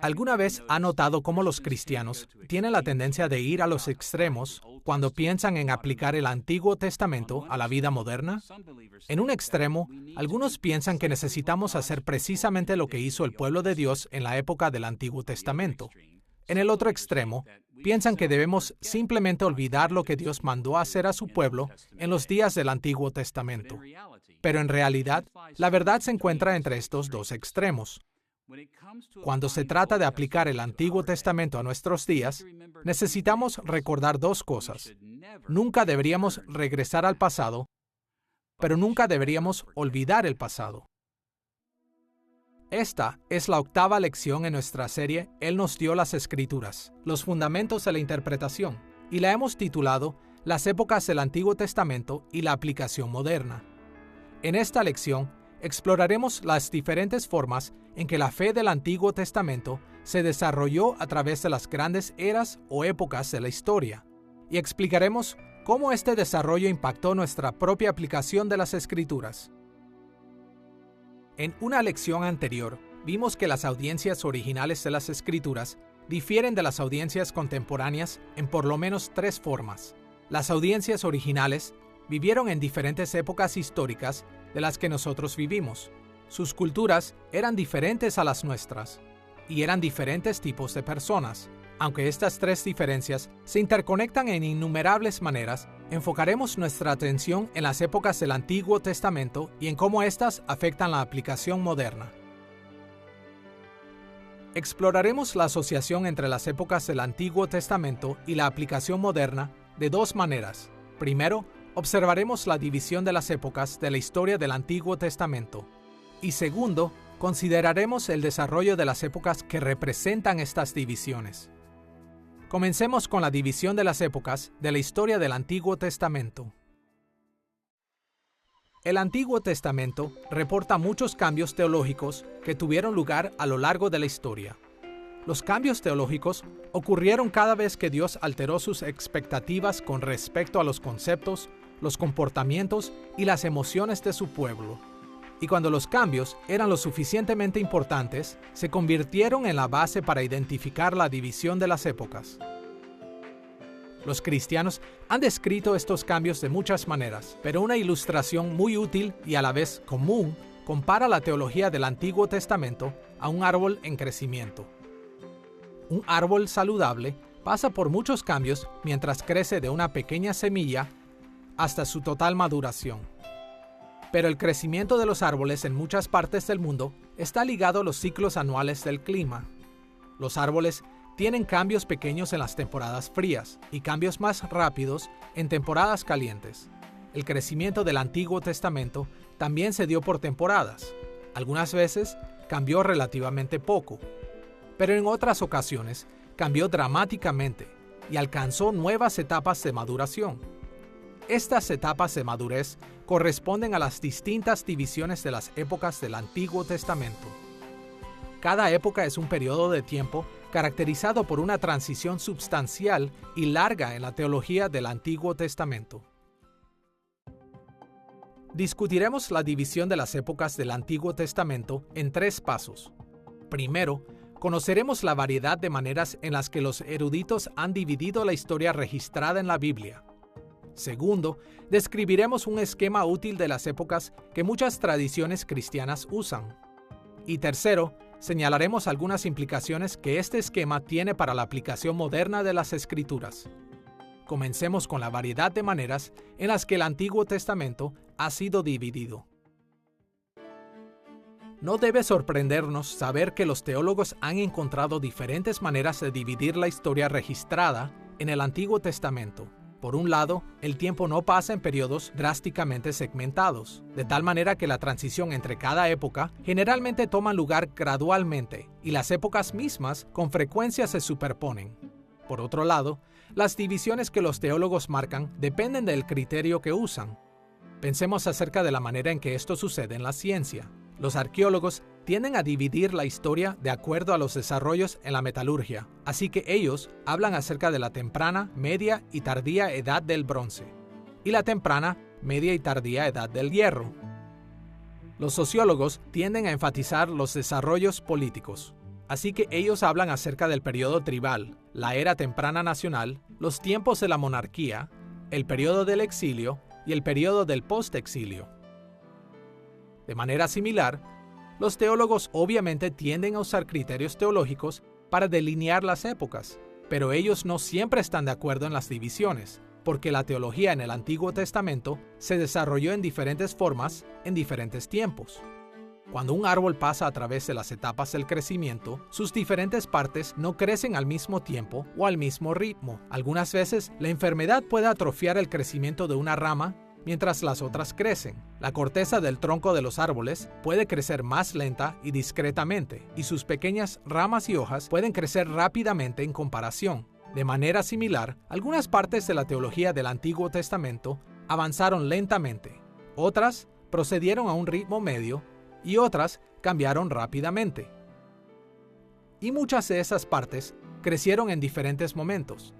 ¿Alguna vez ha notado cómo los cristianos tienen la tendencia de ir a los extremos cuando piensan en aplicar el Antiguo Testamento a la vida moderna? En un extremo, algunos piensan que necesitamos hacer precisamente lo que hizo el pueblo de Dios en la época del Antiguo Testamento. En el otro extremo, piensan que debemos simplemente olvidar lo que Dios mandó hacer a su pueblo en los días del Antiguo Testamento. Pero en realidad, la verdad se encuentra entre estos dos extremos. Cuando se trata de aplicar el Antiguo Testamento a nuestros días, necesitamos recordar dos cosas. Nunca deberíamos regresar al pasado, pero nunca deberíamos olvidar el pasado. Esta es la 8ª lección en nuestra serie Él nos dio las Escrituras, los fundamentos de la interpretación, y la hemos titulado Las épocas del Antiguo Testamento y la aplicación moderna. En esta lección, exploraremos las diferentes formas en que la fe del Antiguo Testamento se desarrolló a través de las grandes eras o épocas de la historia, y explicaremos cómo este desarrollo impactó nuestra propia aplicación de las Escrituras. En una lección anterior, vimos que las audiencias originales de las Escrituras difieren de las audiencias contemporáneas en por lo menos 3 formas. Las audiencias originales vivieron en diferentes épocas históricas de las que nosotros vivimos. Sus culturas eran diferentes a las nuestras, y eran diferentes tipos de personas. Aunque estas 3 diferencias se interconectan en innumerables maneras, enfocaremos nuestra atención en las épocas del Antiguo Testamento y en cómo éstas afectan la aplicación moderna. Exploraremos la asociación entre las épocas del Antiguo Testamento y la aplicación moderna de 2 maneras. Primero, observaremos la división de las épocas de la historia del Antiguo Testamento. Y segundo, consideraremos el desarrollo de las épocas que representan estas divisiones. Comencemos con la división de las épocas de la historia del Antiguo Testamento. El Antiguo Testamento reporta muchos cambios teológicos que tuvieron lugar a lo largo de la historia. Los cambios teológicos ocurrieron cada vez que Dios alteró sus expectativas con respecto a los conceptos, los comportamientos y las emociones de su pueblo. Y cuando los cambios eran lo suficientemente importantes, se convirtieron en la base para identificar la división de las épocas. Los cristianos han descrito estos cambios de muchas maneras, pero una ilustración muy útil y a la vez común compara la teología del Antiguo Testamento a un árbol en crecimiento. Un árbol saludable pasa por muchos cambios mientras crece de una pequeña semilla hasta su total maduración. Pero el crecimiento de los árboles en muchas partes del mundo está ligado a los ciclos anuales del clima. Los árboles tienen cambios pequeños en las temporadas frías y cambios más rápidos en temporadas calientes. El crecimiento del Antiguo Testamento también se dio por temporadas. Algunas veces cambió relativamente poco, pero en otras ocasiones cambió dramáticamente y alcanzó nuevas etapas de maduración. Estas etapas de madurez corresponden a las distintas divisiones de las épocas del Antiguo Testamento. Cada época es un periodo de tiempo caracterizado por una transición sustancial y larga en la teología del Antiguo Testamento. Discutiremos la división de las épocas del Antiguo Testamento en 3 pasos. Primero, conoceremos la variedad de maneras en las que los eruditos han dividido la historia registrada en la Biblia. Segundo, describiremos un esquema útil de las épocas que muchas tradiciones cristianas usan. Y tercero, señalaremos algunas implicaciones que este esquema tiene para la aplicación moderna de las Escrituras. Comencemos con la variedad de maneras en las que el Antiguo Testamento ha sido dividido. No debe sorprendernos saber que los teólogos han encontrado diferentes maneras de dividir la historia registrada en el Antiguo Testamento. Por un lado, el tiempo no pasa en periodos drásticamente segmentados, de tal manera que la transición entre cada época generalmente toma lugar gradualmente y las épocas mismas con frecuencia se superponen. Por otro lado, las divisiones que los teólogos marcan dependen del criterio que usan. Pensemos acerca de la manera en que esto sucede en la ciencia. Los arqueólogos tienden a dividir la historia de acuerdo a los desarrollos en la metalurgia, así que ellos hablan acerca de la temprana, media y tardía edad del bronce, y la temprana, media y tardía edad del hierro. Los sociólogos tienden a enfatizar los desarrollos políticos, Así que ellos hablan acerca del periodo tribal, la era temprana nacional, los tiempos de la monarquía, el periodo del exilio y el periodo del post-exilio. De manera similar, los teólogos obviamente tienden a usar criterios teológicos para delinear las épocas, pero ellos no siempre están de acuerdo en las divisiones, porque la teología en el Antiguo Testamento se desarrolló en diferentes formas en diferentes tiempos. Cuando un árbol pasa a través de las etapas del crecimiento, sus diferentes partes no crecen al mismo tiempo o al mismo ritmo. Algunas veces, la enfermedad puede atrofiar el crecimiento de una rama mientras las otras crecen. La corteza del tronco de los árboles puede crecer más lenta y discretamente, y sus pequeñas ramas y hojas pueden crecer rápidamente en comparación. De manera similar, algunas partes de la teología del Antiguo Testamento avanzaron lentamente, otras procedieron a un ritmo medio y otras cambiaron rápidamente. Y muchas de esas partes crecieron en diferentes momentos.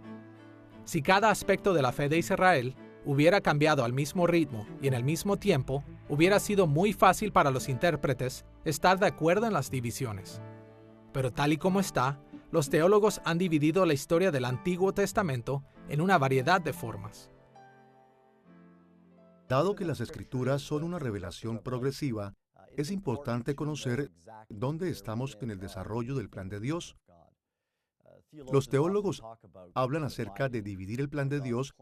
Si cada aspecto de la fe de Israel hubiera cambiado al mismo ritmo y en el mismo tiempo, hubiera sido muy fácil para los intérpretes estar de acuerdo en las divisiones. Pero tal y como está, los teólogos han dividido la historia del Antiguo Testamento en una variedad de formas. Dado que las Escrituras son una revelación progresiva, es importante conocer dónde estamos en el desarrollo del plan de Dios. Los teólogos hablan acerca de dividir el plan de Dios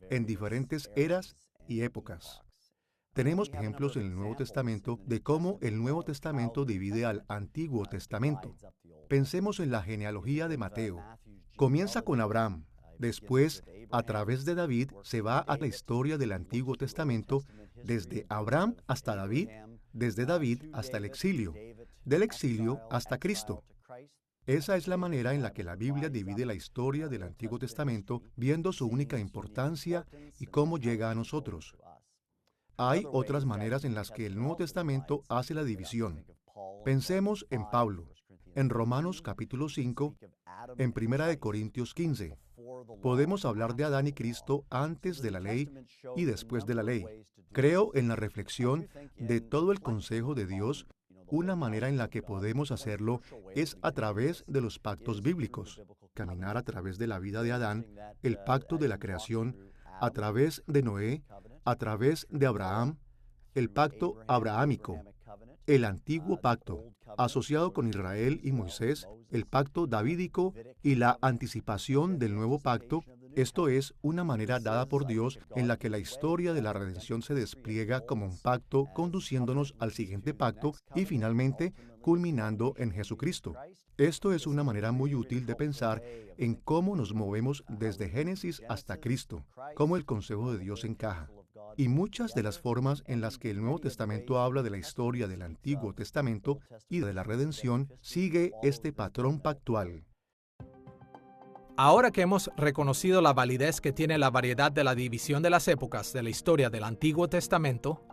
en diferentes eras y épocas. Tenemos ejemplos en el Nuevo Testamento de cómo el Nuevo Testamento divide al Antiguo Testamento. Pensemos en la genealogía de Mateo. Comienza con Abraham. Después, a través de David, se va a la historia del Antiguo Testamento, desde Abraham hasta David, desde David hasta el exilio, del exilio hasta Cristo. Esa es la manera en la que la Biblia divide la historia del Antiguo Testamento, viendo su única importancia y cómo llega a nosotros. Hay otras maneras en las que el Nuevo Testamento hace la división. Pensemos en Pablo, en Romanos capítulo 5, en 1 Corintios 15. Podemos hablar de Adán y Cristo antes de la ley y después de la ley. Creo en la reflexión de todo el consejo de Dios. Una manera en la que podemos hacerlo es a través de los pactos bíblicos. Caminar a través de la vida de Adán, el pacto de la creación, a través de Noé, a través de Abraham, el pacto abrahámico, el antiguo pacto, asociado con Israel y Moisés, el pacto davídico y la anticipación del nuevo pacto. Esto es una manera dada por Dios en la que la historia de la redención se despliega como un pacto conduciéndonos al siguiente pacto y finalmente culminando en Jesucristo. Esto es una manera muy útil de pensar en cómo nos movemos desde Génesis hasta Cristo, cómo el consejo de Dios encaja. Y muchas de las formas en las que el Nuevo Testamento habla de la historia del Antiguo Testamento y de la redención sigue este patrón pactual. Ahora que hemos reconocido la validez que tiene la variedad de la división de las épocas de la historia del Antiguo Testamento,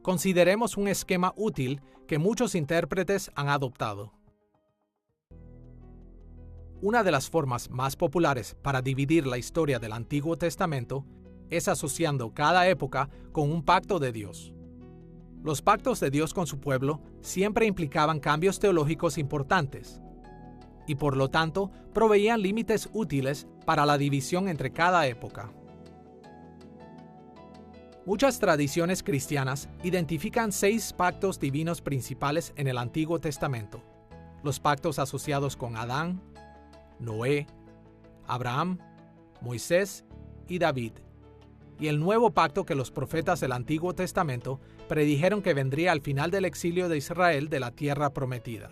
consideremos un esquema útil que muchos intérpretes han adoptado. Una de las formas más populares para dividir la historia del Antiguo Testamento es asociando cada época con un pacto de Dios. Los pactos de Dios con su pueblo siempre implicaban cambios teológicos importantes, y por lo tanto proveían límites útiles para la división entre cada época. Muchas tradiciones cristianas identifican 6 pactos divinos principales en el Antiguo Testamento: los pactos asociados con Adán, Noé, Abraham, Moisés y David, y el nuevo pacto que los profetas del Antiguo Testamento predijeron que vendría al final del exilio de Israel de la tierra prometida.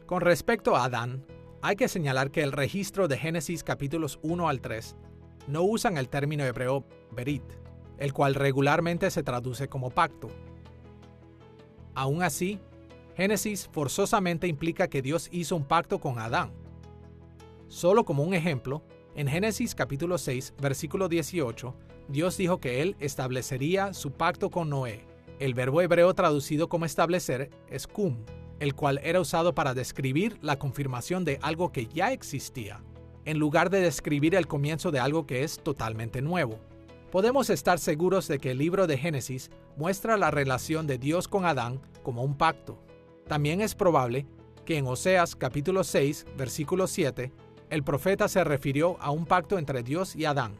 Con respecto a Adán, hay que señalar que el registro de Génesis capítulos 1 al 3 no usan el término hebreo berit, el cual regularmente se traduce como pacto. Aún así, Génesis forzosamente implica que Dios hizo un pacto con Adán. Solo como un ejemplo, en Génesis capítulo 6, versículo 18, Dios dijo que Él establecería su pacto con Noé. El verbo hebreo traducido como establecer es kum, el cual era usado para describir la confirmación de algo que ya existía, en lugar de describir el comienzo de algo que es totalmente nuevo. Podemos estar seguros de que el libro de Génesis muestra la relación de Dios con Adán como un pacto. También es probable que en Oseas capítulo 6, versículo 7, el profeta se refirió a un pacto entre Dios y Adán,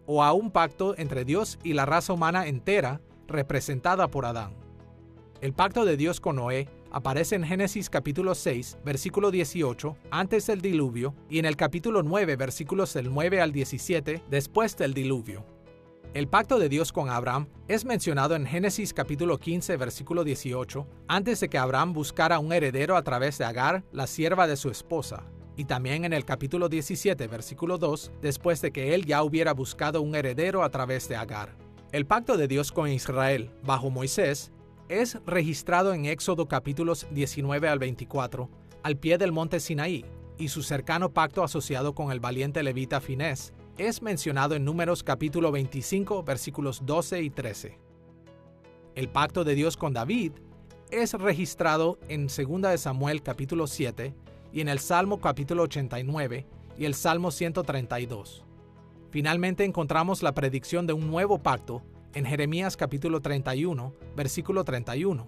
o a un pacto entre Dios y la raza humana entera, representada por Adán. El pacto de Dios con Noé aparece en Génesis capítulo 6, versículo 18, antes del diluvio, y en el capítulo 9, versículos del 9 al 17, después del diluvio. El pacto de Dios con Abraham es mencionado en Génesis capítulo 15, versículo 18, antes de que Abraham buscara un heredero a través de Agar, la sierva de su esposa, y también en el capítulo 17, versículo 2, después de que él ya hubiera buscado un heredero a través de Agar. El pacto de Dios con Israel, bajo Moisés, es registrado en Éxodo capítulos 19 al 24, al pie del monte Sinaí, y su cercano pacto asociado con el valiente levita Finés es mencionado en Números capítulo 25, versículos 12 y 13. El pacto de Dios con David es registrado en 2 de Samuel capítulo 7 y en el Salmo capítulo 89 y el Salmo 132. Finalmente encontramos la predicción de un nuevo pacto en Jeremías capítulo 31, versículo 31.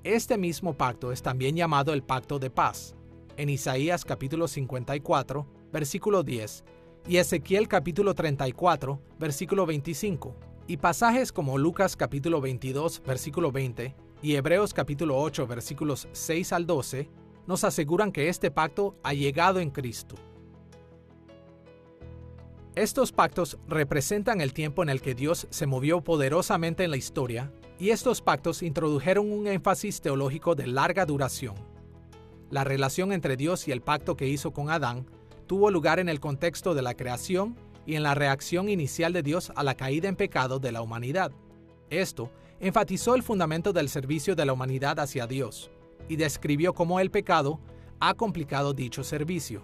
Este mismo pacto es también llamado el pacto de paz, en Isaías capítulo 54, versículo 10, y Ezequiel capítulo 34, versículo 25, y pasajes como Lucas capítulo 22, versículo 20, y Hebreos capítulo 8, versículos 6 al 12, nos aseguran que este pacto ha llegado en Cristo. Estos pactos representan el tiempo en el que Dios se movió poderosamente en la historia, y estos pactos introdujeron un énfasis teológico de larga duración. La relación entre Dios y el pacto que hizo con Adán tuvo lugar en el contexto de la creación y en la reacción inicial de Dios a la caída en pecado de la humanidad. Esto enfatizó el fundamento del servicio de la humanidad hacia Dios y describió cómo el pecado ha complicado dicho servicio.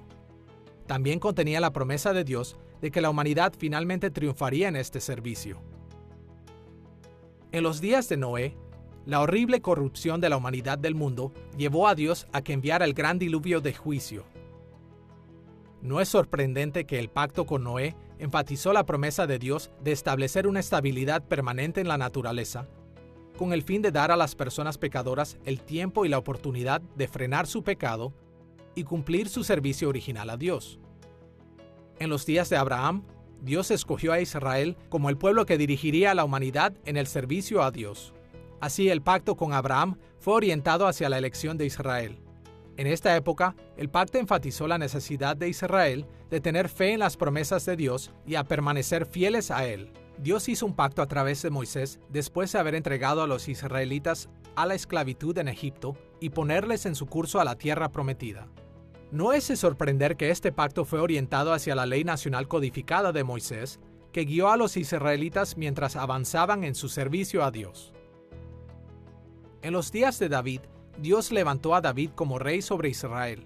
También contenía la promesa de Dios de que la humanidad finalmente triunfaría en este servicio. En los días de Noé, la horrible corrupción de la humanidad del mundo llevó a Dios a que enviara el gran diluvio de juicio. No es sorprendente que el pacto con Noé enfatizó la promesa de Dios de establecer una estabilidad permanente en la naturaleza, con el fin de dar a las personas pecadoras el tiempo y la oportunidad de frenar su pecado y cumplir su servicio original a Dios. En los días de Abraham, Dios escogió a Israel como el pueblo que dirigiría a la humanidad en el servicio a Dios. Así, el pacto con Abraham fue orientado hacia la elección de Israel. En esta época, el pacto enfatizó la necesidad de Israel de tener fe en las promesas de Dios y a permanecer fieles a Él. Dios hizo un pacto a través de Moisés después de haber entregado a los israelitas a la esclavitud en Egipto y ponerles en su curso a la tierra prometida. No es de sorprender que este pacto fue orientado hacia la ley nacional codificada de Moisés, que guió a los israelitas mientras avanzaban en su servicio a Dios. En los días de David, Dios levantó a David como rey sobre Israel.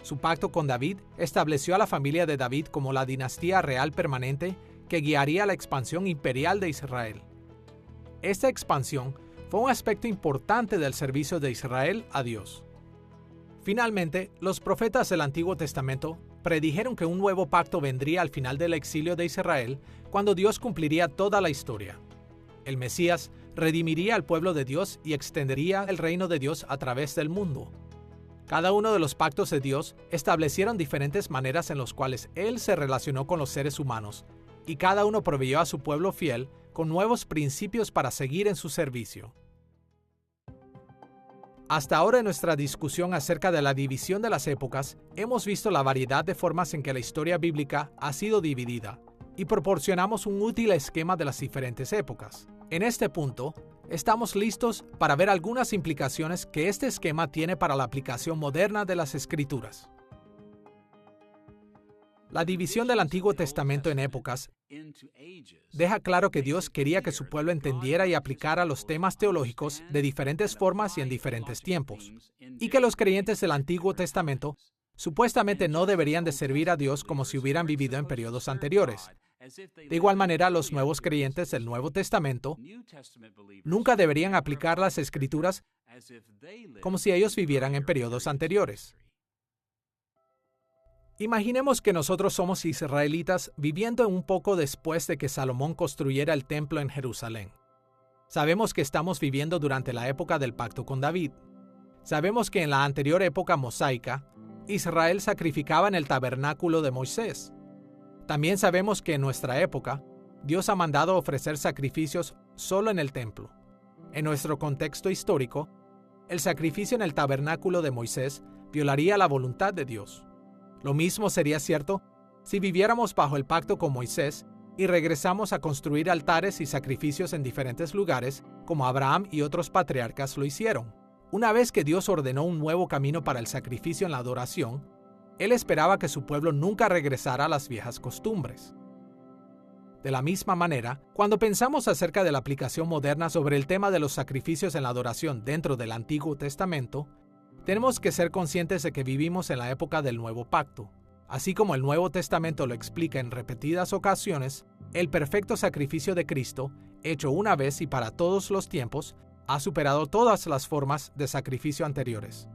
Su pacto con David estableció a la familia de David como la dinastía real permanente que guiaría la expansión imperial de Israel. Esta expansión fue un aspecto importante del servicio de Israel a Dios. Finalmente, los profetas del Antiguo Testamento predijeron que un nuevo pacto vendría al final del exilio de Israel, cuando Dios cumpliría toda la historia. El Mesías redimiría al pueblo de Dios y extendería el reino de Dios a través del mundo. Cada uno de los pactos de Dios establecieron diferentes maneras en las cuales Él se relacionó con los seres humanos, y cada uno proveyó a su pueblo fiel con nuevos principios para seguir en su servicio. Hasta ahora en nuestra discusión acerca de la división de las épocas, hemos visto la variedad de formas en que la historia bíblica ha sido dividida, y proporcionamos un útil esquema de las diferentes épocas. En este punto, estamos listos para ver algunas implicaciones que este esquema tiene para la aplicación moderna de las Escrituras. La división del Antiguo Testamento en épocas deja claro que Dios quería que su pueblo entendiera y aplicara los temas teológicos de diferentes formas y en diferentes tiempos, y que los creyentes del Antiguo Testamento supuestamente no deberían de servir a Dios como si hubieran vivido en periodos anteriores. De igual manera, los nuevos creyentes del Nuevo Testamento nunca deberían aplicar las Escrituras como si ellos vivieran en periodos anteriores. Imaginemos que nosotros somos israelitas viviendo un poco después de que Salomón construyera el templo en Jerusalén. Sabemos que estamos viviendo durante la época del pacto con David. Sabemos que en la anterior época mosaica, Israel sacrificaba en el tabernáculo de Moisés. También sabemos que en nuestra época, Dios ha mandado ofrecer sacrificios solo en el templo. En nuestro contexto histórico, el sacrificio en el tabernáculo de Moisés violaría la voluntad de Dios. Lo mismo sería cierto si viviéramos bajo el pacto con Moisés y regresamos a construir altares y sacrificios en diferentes lugares, como Abraham y otros patriarcas lo hicieron. Una vez que Dios ordenó un nuevo camino para el sacrificio en la adoración, Él esperaba que su pueblo nunca regresara a las viejas costumbres. De la misma manera, cuando pensamos acerca de la aplicación moderna sobre el tema de los sacrificios en la adoración dentro del Antiguo Testamento, tenemos que ser conscientes de que vivimos en la época del Nuevo Pacto. Así como el Nuevo Testamento lo explica en repetidas ocasiones, el perfecto sacrificio de Cristo, hecho una vez y para todos los tiempos, ha superado todas las formas de sacrificio anteriores.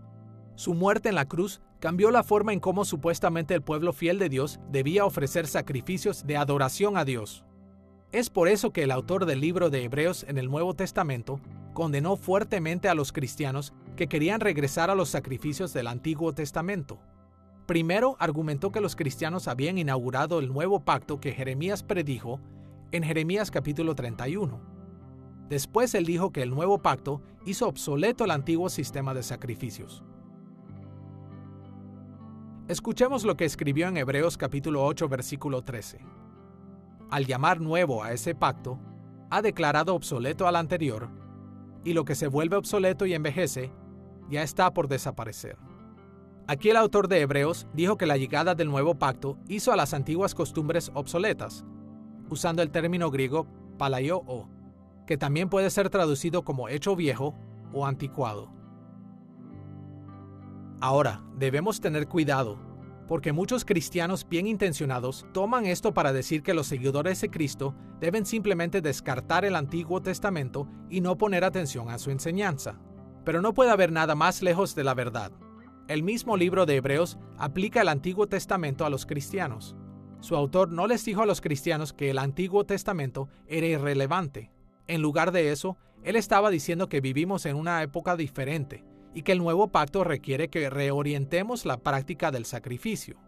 Su muerte en la cruz cambió la forma en cómo supuestamente el pueblo fiel de Dios debía ofrecer sacrificios de adoración a Dios. Es por eso que el autor del libro de Hebreos en el Nuevo Testamento condenó fuertemente a los cristianos que querían regresar a los sacrificios del Antiguo Testamento. Primero, argumentó que los cristianos habían inaugurado el nuevo pacto que Jeremías predijo en Jeremías capítulo 31. Después él dijo que el nuevo pacto hizo obsoleto el antiguo sistema de sacrificios. Escuchemos lo que escribió en Hebreos capítulo 8 versículo 13. Al llamar nuevo a ese pacto, ha declarado obsoleto al anterior, y lo que se vuelve obsoleto y envejece, ya está por desaparecer. Aquí el autor de Hebreos dijo que la llegada del nuevo pacto hizo a las antiguas costumbres obsoletas, usando el término griego palaiō, que también puede ser traducido como hecho viejo o anticuado. Ahora, debemos tener cuidado, porque muchos cristianos bien intencionados toman esto para decir que los seguidores de Cristo deben simplemente descartar el Antiguo Testamento y no poner atención a su enseñanza. Pero no puede haber nada más lejos de la verdad. El mismo libro de Hebreos aplica el Antiguo Testamento a los cristianos. Su autor no les dijo a los cristianos que el Antiguo Testamento era irrelevante. En lugar de eso, él estaba diciendo que vivimos en una época diferente y que el nuevo pacto requiere que reorientemos la práctica del sacrificio.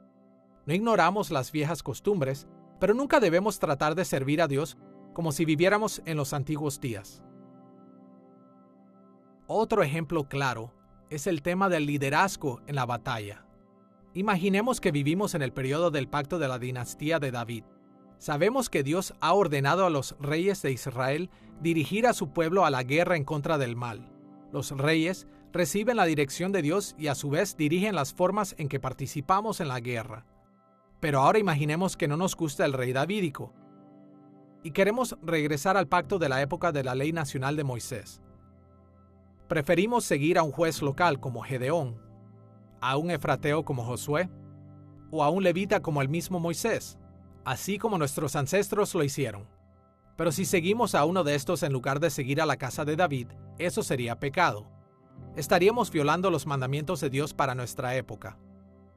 No ignoramos las viejas costumbres, pero nunca debemos tratar de servir a Dios como si viviéramos en los antiguos días. Otro ejemplo claro es el tema del liderazgo en la batalla. Imaginemos que vivimos en el periodo del pacto de la dinastía de David. Sabemos que Dios ha ordenado a los reyes de Israel dirigir a su pueblo a la guerra en contra del mal. Los reyes reciben la dirección de Dios y a su vez dirigen las formas en que participamos en la guerra. Pero ahora imaginemos que no nos gusta el rey davídico y queremos regresar al pacto de la época de la ley nacional de Moisés. Preferimos seguir a un juez local como Gedeón, a un efrateo como Josué o a un levita como el mismo Moisés, así como nuestros ancestros lo hicieron. Pero si seguimos a uno de estos en lugar de seguir a la casa de David, eso sería pecado. Estaríamos violando los mandamientos de Dios para nuestra época.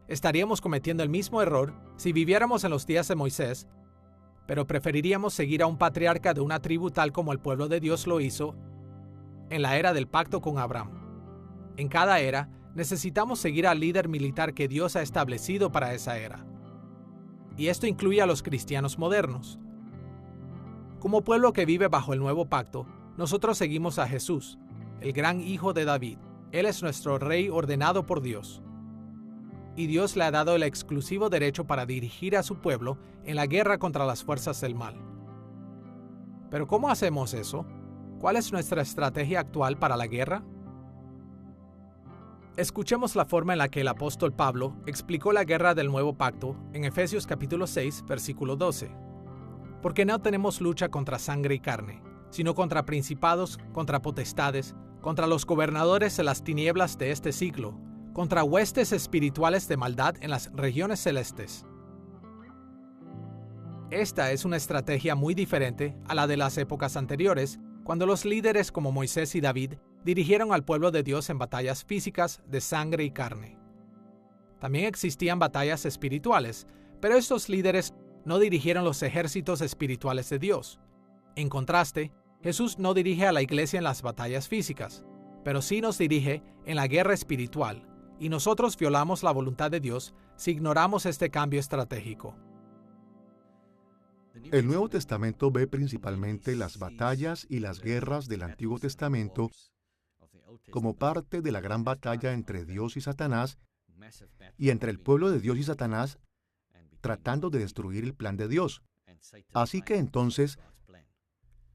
Estaríamos cometiendo el mismo error si viviéramos en los días de Moisés, pero preferiríamos seguir a un patriarca de una tribu tal como el pueblo de Dios lo hizo en la era del pacto con Abraham. En cada era, necesitamos seguir al líder militar que Dios ha establecido para esa era. Y esto incluye a los cristianos modernos. Como pueblo que vive bajo el nuevo pacto, nosotros seguimos a Jesús, el gran hijo de David. Él es nuestro rey ordenado por Dios. Y Dios le ha dado el exclusivo derecho para dirigir a su pueblo en la guerra contra las fuerzas del mal. Pero ¿cómo hacemos eso? ¿Cuál es nuestra estrategia actual para la guerra? Escuchemos la forma en la que el apóstol Pablo explicó la guerra del nuevo pacto en Efesios capítulo 6, versículo 12. Porque no tenemos lucha contra sangre y carne, sino contra principados, contra potestades, contra los gobernadores de las tinieblas de este siglo, contra huestes espirituales de maldad en las regiones celestes. Esta es una estrategia muy diferente a la de las épocas anteriores, cuando los líderes como Moisés y David dirigieron al pueblo de Dios en batallas físicas de sangre y carne. También existían batallas espirituales, pero estos líderes no dirigieron los ejércitos espirituales de Dios. En contraste, Jesús no dirige a la iglesia en las batallas físicas, pero sí nos dirige en la guerra espiritual, y nosotros violamos la voluntad de Dios si ignoramos este cambio estratégico. El Nuevo Testamento ve principalmente las batallas y las guerras del Antiguo Testamento como parte de la gran batalla entre Dios y Satanás y entre el pueblo de Dios y Satanás tratando de destruir el plan de Dios. Así que entonces,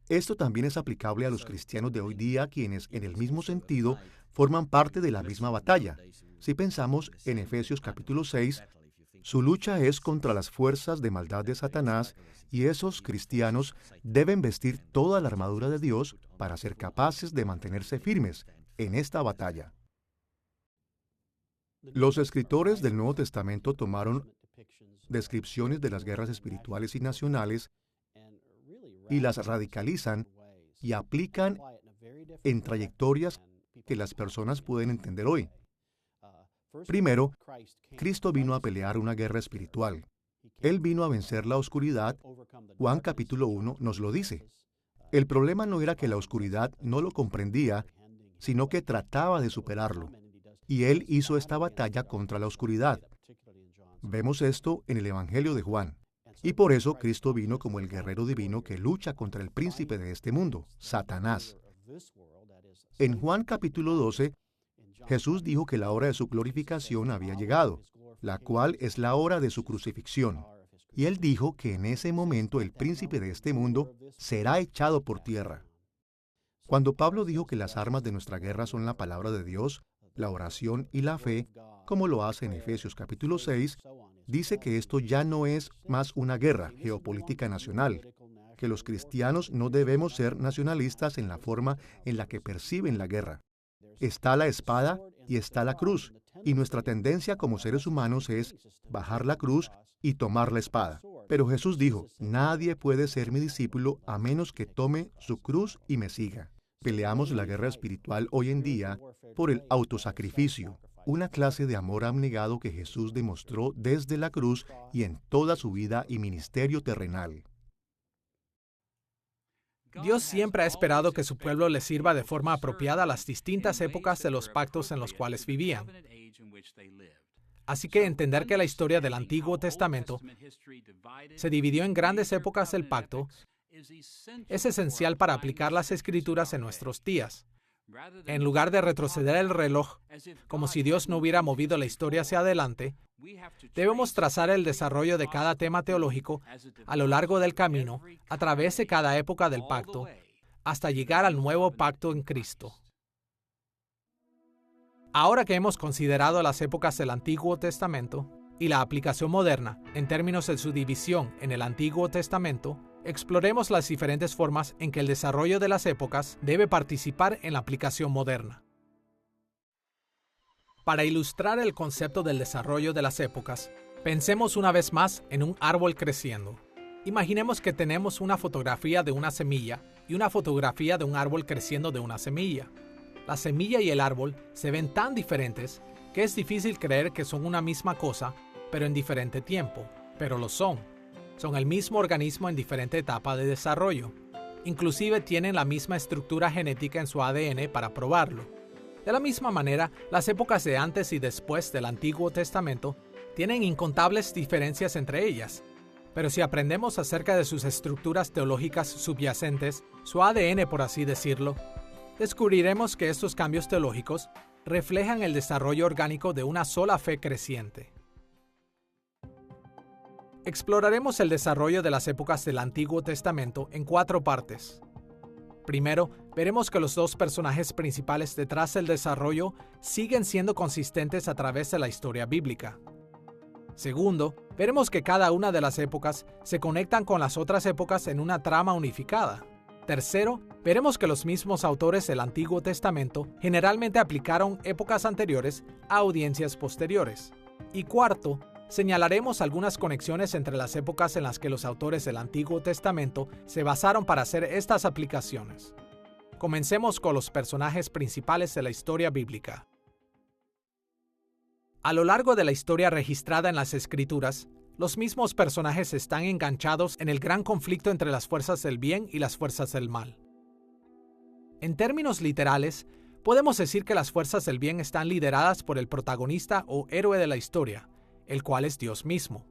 esto también es aplicable a los cristianos de hoy día, quienes en el mismo sentido forman parte de la misma batalla. Si pensamos en Efesios capítulo 6, su lucha es contra las fuerzas de maldad de Satanás y esos cristianos deben vestir toda la armadura de Dios para ser capaces de mantenerse firmes en esta batalla. Los escritores del Nuevo Testamento tomaron descripciones de las guerras espirituales y nacionales y las radicalizan y aplican en trayectorias que las personas pueden entender hoy. Primero, Cristo vino a pelear una guerra espiritual. Él vino a vencer la oscuridad. Juan capítulo 1 nos lo dice. El problema no era que la oscuridad no lo comprendía, sino que trataba de superarlo. Y Él hizo esta batalla contra la oscuridad. Vemos esto en el Evangelio de Juan. Y por eso Cristo vino como el guerrero divino que lucha contra el príncipe de este mundo, Satanás. En Juan capítulo 12, Jesús dijo que la hora de su glorificación había llegado, la cual es la hora de su crucifixión. Y Él dijo que en ese momento el príncipe de este mundo será echado por tierra. Cuando Pablo dijo que las armas de nuestra guerra son la palabra de Dios, la oración y la fe, como lo hace en Efesios capítulo 6, dice que esto ya no es más una guerra geopolítica nacional, que los cristianos no debemos ser nacionalistas en la forma en la que perciben la guerra. Está la espada y está la cruz, y nuestra tendencia como seres humanos es bajar la cruz y tomar la espada. Pero Jesús dijo, nadie puede ser mi discípulo a menos que tome su cruz y me siga. Peleamos la guerra espiritual hoy en día por el autosacrificio, una clase de amor abnegado que Jesús demostró desde la cruz y en toda su vida y ministerio terrenal. Dios siempre ha esperado que su pueblo le sirva de forma apropiada a las distintas épocas de los pactos en los cuales vivían. Así que entender que la historia del Antiguo Testamento se dividió en grandes épocas del pacto es esencial para aplicar las Escrituras en nuestros días. En lugar de retroceder el reloj, como si Dios no hubiera movido la historia hacia adelante, debemos trazar el desarrollo de cada tema teológico a lo largo del camino, a través de cada época del pacto, hasta llegar al nuevo pacto en Cristo. Ahora que hemos considerado las épocas del Antiguo Testamento y la aplicación moderna en términos de su división en el Antiguo Testamento, exploremos las diferentes formas en que el desarrollo de las épocas debe participar en la aplicación moderna. Para ilustrar el concepto del desarrollo de las épocas, pensemos una vez más en un árbol creciendo. Imaginemos que tenemos una fotografía de una semilla y una fotografía de un árbol creciendo de una semilla. La semilla y el árbol se ven tan diferentes que es difícil creer que son una misma cosa, pero en diferente tiempo. Pero lo son. Son el mismo organismo en diferente etapa de desarrollo. Inclusive tienen la misma estructura genética en su ADN para probarlo. De la misma manera, las épocas de antes y después del Antiguo Testamento tienen incontables diferencias entre ellas. Pero si aprendemos acerca de sus estructuras teológicas subyacentes, su ADN por así decirlo, descubriremos que estos cambios teológicos reflejan el desarrollo orgánico de una sola fe creciente. Exploraremos el desarrollo de las épocas del Antiguo Testamento en 4 partes. Primero, veremos que los 2 personajes principales detrás del desarrollo siguen siendo consistentes a través de la historia bíblica. Segundo, veremos que cada una de las épocas se conectan con las otras épocas en una trama unificada. Tercero, veremos que los mismos autores del Antiguo Testamento generalmente aplicaron épocas anteriores a audiencias posteriores. Y cuarto, señalaremos algunas conexiones entre las épocas en las que los autores del Antiguo Testamento se basaron para hacer estas aplicaciones. Comencemos con los personajes principales de la historia bíblica. A lo largo de la historia registrada en las Escrituras, los mismos personajes están enganchados en el gran conflicto entre las fuerzas del bien y las fuerzas del mal. En términos literales, Podemos decir que las fuerzas del bien están lideradas por el protagonista o héroe de la historia, el cual es Dios mismo.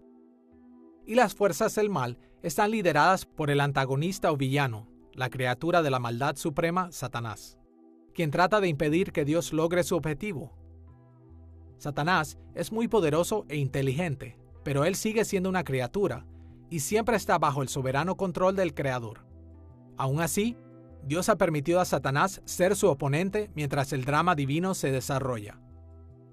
Y las fuerzas del mal están lideradas por el antagonista o villano, la criatura de la maldad suprema, Satanás, quien trata de impedir que Dios logre su objetivo. Satanás es muy poderoso e inteligente, pero él sigue siendo una criatura y siempre está bajo el soberano control del Creador. Aún así, Dios ha permitido a Satanás ser su oponente mientras el drama divino se desarrolla.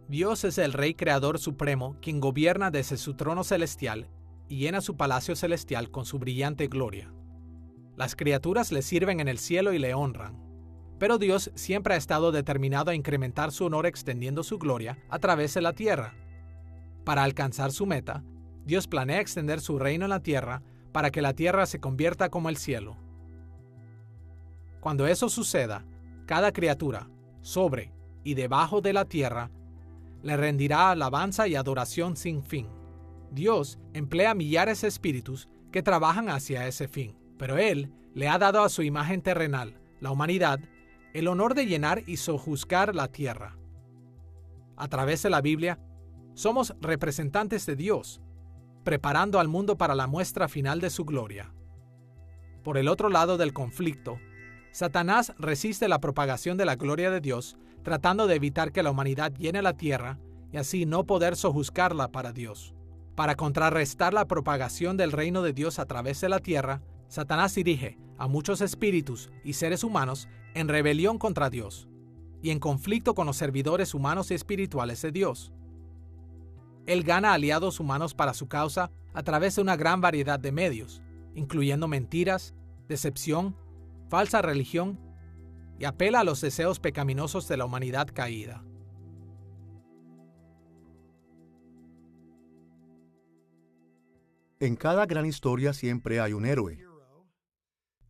Dios es el Rey Creador Supremo quien gobierna desde su trono celestial y llena su palacio celestial con su brillante gloria. Las criaturas le sirven en el cielo y le honran, pero Dios siempre ha estado determinado a incrementar su honor extendiendo su gloria a través de la tierra. Para alcanzar su meta, Dios planea extender su reino en la tierra para que la tierra se convierta como el cielo. Cuando eso suceda, cada criatura, sobre y debajo de la tierra, le rendirá alabanza y adoración sin fin. Dios emplea millares de espíritus que trabajan hacia ese fin, pero Él le ha dado a su imagen terrenal, la humanidad, el honor de llenar y sojuzgar la tierra. A través de la Biblia, somos representantes de Dios, preparando al mundo para la muestra final de su gloria. Por el otro lado del conflicto, Satanás resiste la propagación de la gloria de Dios, tratando de evitar que la humanidad llene la tierra y así no poder sojuzgarla para Dios. Para contrarrestar la propagación del reino de Dios a través de la tierra, Satanás dirige a muchos espíritus y seres humanos en rebelión contra Dios y en conflicto con los servidores humanos y espirituales de Dios. Él gana aliados humanos para su causa a través de una gran variedad de medios, incluyendo mentiras, decepción, falsa religión y apela a los deseos pecaminosos de la humanidad caída. En cada gran historia siempre hay un héroe.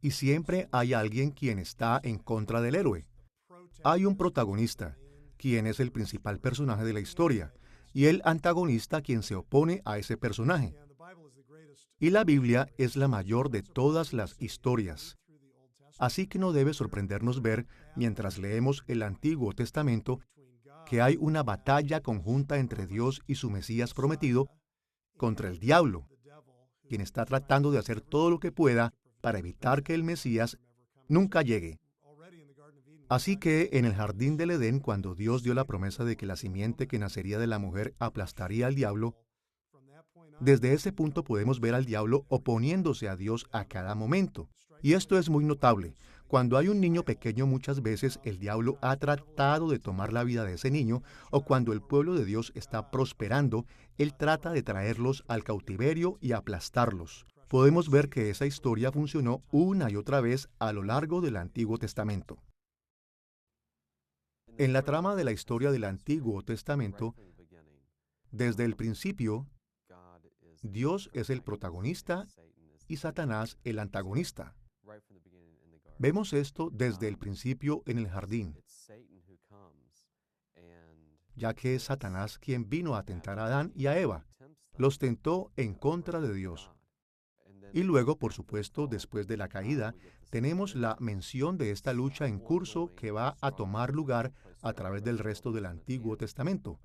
Y siempre hay alguien quien está en contra del héroe. Hay un protagonista, quien es el principal personaje de la historia, y el antagonista quien se opone a ese personaje. Y la Biblia es la mayor de todas las historias. Así que no debe sorprendernos ver, mientras leemos el Antiguo Testamento, que hay una batalla conjunta entre Dios y su Mesías prometido contra el diablo, quien está tratando de hacer todo lo que pueda para evitar que el Mesías nunca llegue. Así que en el jardín del Edén, cuando Dios dio la promesa de que la simiente que nacería de la mujer aplastaría al diablo, desde ese punto podemos ver al diablo oponiéndose a Dios a cada momento. Y esto es muy notable. Cuando hay un niño pequeño, muchas veces el diablo ha tratado de tomar la vida de ese niño, o cuando el pueblo de Dios está prosperando, él trata de traerlos al cautiverio y aplastarlos. Podemos ver que esa historia funcionó una y otra vez a lo largo del Antiguo Testamento. En la trama de la historia del Antiguo Testamento, desde el principio, Dios es el protagonista y Satanás el antagonista. Vemos esto desde el principio en el jardín, ya que es Satanás quien vino a tentar a Adán y a Eva. Los tentó en contra de Dios. Y luego, por supuesto, después de la caída, tenemos la mención de esta lucha en curso que va a tomar lugar a través del resto del Antiguo Testamento.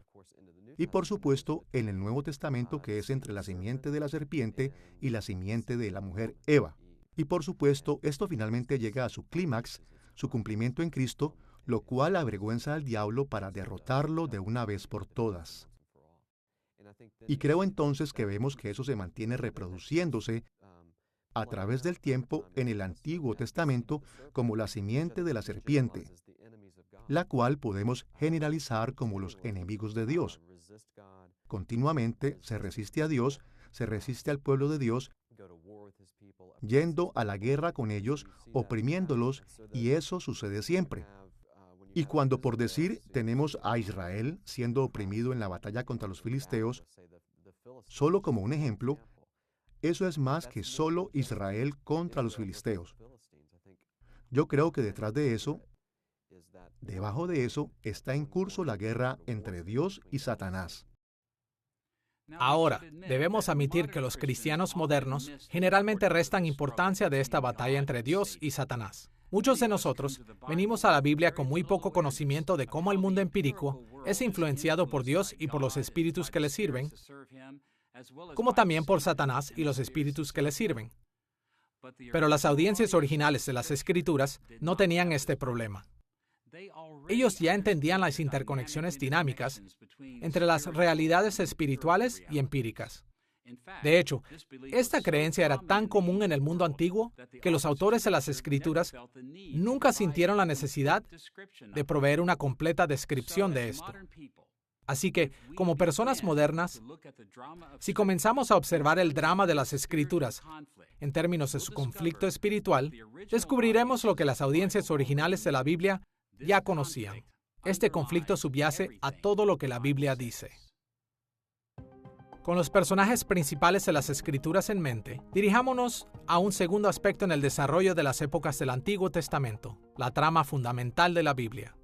Y por supuesto, en el Nuevo Testamento, que es entre la simiente de la serpiente y la simiente de la mujer Eva. Y por supuesto, esto finalmente llega a su clímax, su cumplimiento en Cristo, lo cual avergüenza al diablo para derrotarlo de una vez por todas. Y creo entonces que vemos que eso se mantiene reproduciéndose a través del tiempo en el Antiguo Testamento como la simiente de la serpiente, la cual podemos generalizar como los enemigos de Dios. Continuamente se resiste a Dios, se resiste al pueblo de Dios, yendo a la guerra con ellos, oprimiéndolos, y eso sucede siempre. Y cuando, por decir, tenemos a Israel siendo oprimido en la batalla contra los filisteos, solo como un ejemplo, eso es más que solo Israel contra los filisteos. Yo creo que detrás de eso, debajo de eso, está en curso la guerra entre Dios y Satanás. Ahora, debemos admitir que los cristianos modernos generalmente restan importancia de esta batalla entre Dios y Satanás. Muchos de nosotros venimos a la Biblia con muy poco conocimiento de cómo el mundo empírico es influenciado por Dios y por los espíritus que le sirven, como también por Satanás y los espíritus que le sirven. Pero las audiencias originales de las Escrituras no tenían este problema. Ellos ya entendían las interconexiones dinámicas entre las realidades espirituales y empíricas. De hecho, esta creencia era tan común en el mundo antiguo que los autores de las Escrituras nunca sintieron la necesidad de proveer una completa descripción de esto. Así que, como personas modernas, si comenzamos a observar el drama de las Escrituras en términos de su conflicto espiritual, descubriremos lo que las audiencias originales de la Biblia ya conocían. Este conflicto subyace a todo lo que la Biblia dice. Con los personajes principales de las Escrituras en mente, dirijámonos a un segundo aspecto en el desarrollo de las épocas del Antiguo Testamento, la trama fundamental de la Biblia.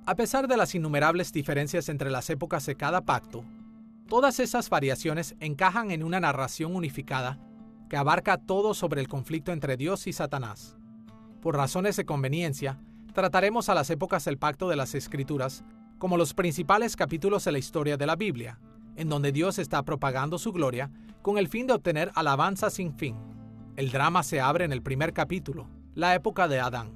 A pesar de las innumerables diferencias entre las épocas de cada pacto, todas esas variaciones encajan en una narración unificada que abarca todo sobre el conflicto entre Dios y Satanás. Por razones de conveniencia, trataremos a las épocas del pacto de las Escrituras como los principales capítulos de la historia de la Biblia, en donde Dios está propagando su gloria con el fin de obtener alabanza sin fin. El drama se abre en el primer capítulo, la época de Adán.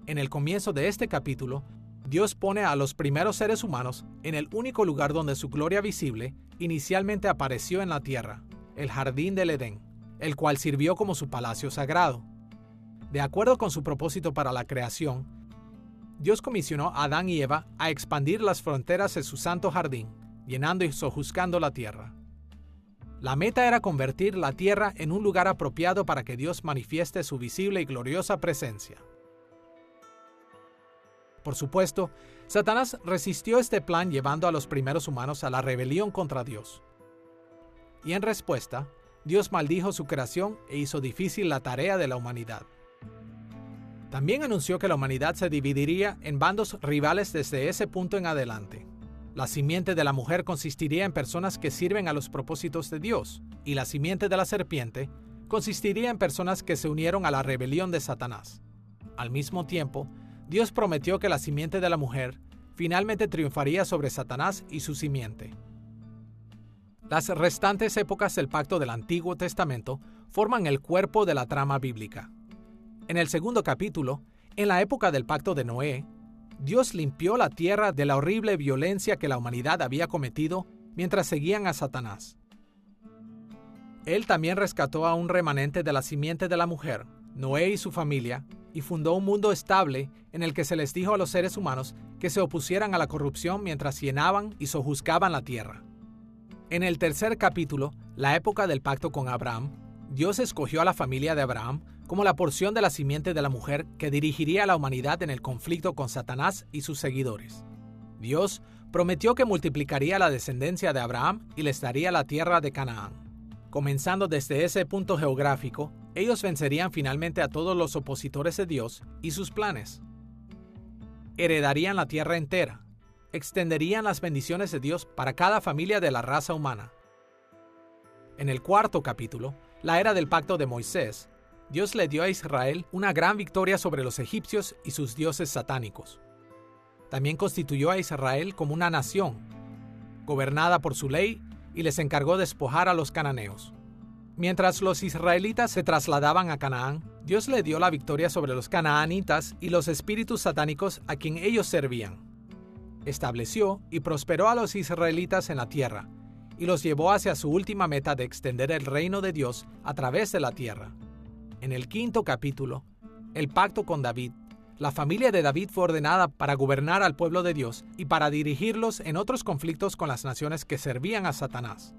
En el comienzo de este capítulo, Dios pone a los primeros seres humanos en el único lugar donde su gloria visible inicialmente apareció en la tierra, el jardín del Edén, el cual sirvió como su palacio sagrado. De acuerdo con su propósito para la creación, Dios comisionó a Adán y Eva a expandir las fronteras de su santo jardín, llenando y sojuzgando la tierra. La meta era convertir la tierra en un lugar apropiado para que Dios manifieste su visible y gloriosa presencia. Por supuesto, Satanás resistió este plan llevando a los primeros humanos a la rebelión contra Dios. Y en respuesta, Dios maldijo su creación e hizo difícil la tarea de la humanidad. También anunció que la humanidad se dividiría en bandos rivales desde ese punto en adelante. La simiente de la mujer consistiría en personas que sirven a los propósitos de Dios, y la simiente de la serpiente consistiría en personas que se unieron a la rebelión de Satanás. Al mismo tiempo, Dios prometió que la simiente de la mujer finalmente triunfaría sobre Satanás y su simiente. Las restantes épocas del pacto del Antiguo Testamento forman el cuerpo de la trama bíblica. En el segundo capítulo, en la época del pacto de Noé, Dios limpió la tierra de la horrible violencia que la humanidad había cometido mientras seguían a Satanás. Él también rescató a un remanente de la simiente de la mujer, Noé y su familia, y fundó un mundo estable en el que se les dijo a los seres humanos que se opusieran a la corrupción mientras llenaban y sojuzgaban la tierra. En el tercer capítulo, la época del pacto con Abraham, Dios escogió a la familia de Abraham como la porción de la simiente de la mujer que dirigiría a la humanidad en el conflicto con Satanás y sus seguidores. Dios prometió que multiplicaría la descendencia de Abraham y les daría la tierra de Canaán. Comenzando desde ese punto geográfico, ellos vencerían finalmente a todos los opositores de Dios y sus planes. Heredarían la tierra entera, extenderían las bendiciones de Dios para cada familia de la raza humana. En el cuarto capítulo, la era del pacto de Moisés, Dios le dio a Israel una gran victoria sobre los egipcios y sus dioses satánicos. También constituyó a Israel como una nación, gobernada por su ley, y les encargó despojar a los cananeos. Mientras los israelitas se trasladaban a Canaán, Dios le dio la victoria sobre los canaanitas y los espíritus satánicos a quien ellos servían. Estableció y prosperó a los israelitas en la tierra, y los llevó hacia su última meta de extender el reino de Dios a través de la tierra. En el quinto capítulo, el pacto con David, la familia de David fue ordenada para gobernar al pueblo de Dios y para dirigirlos en otros conflictos con las naciones que servían a Satanás.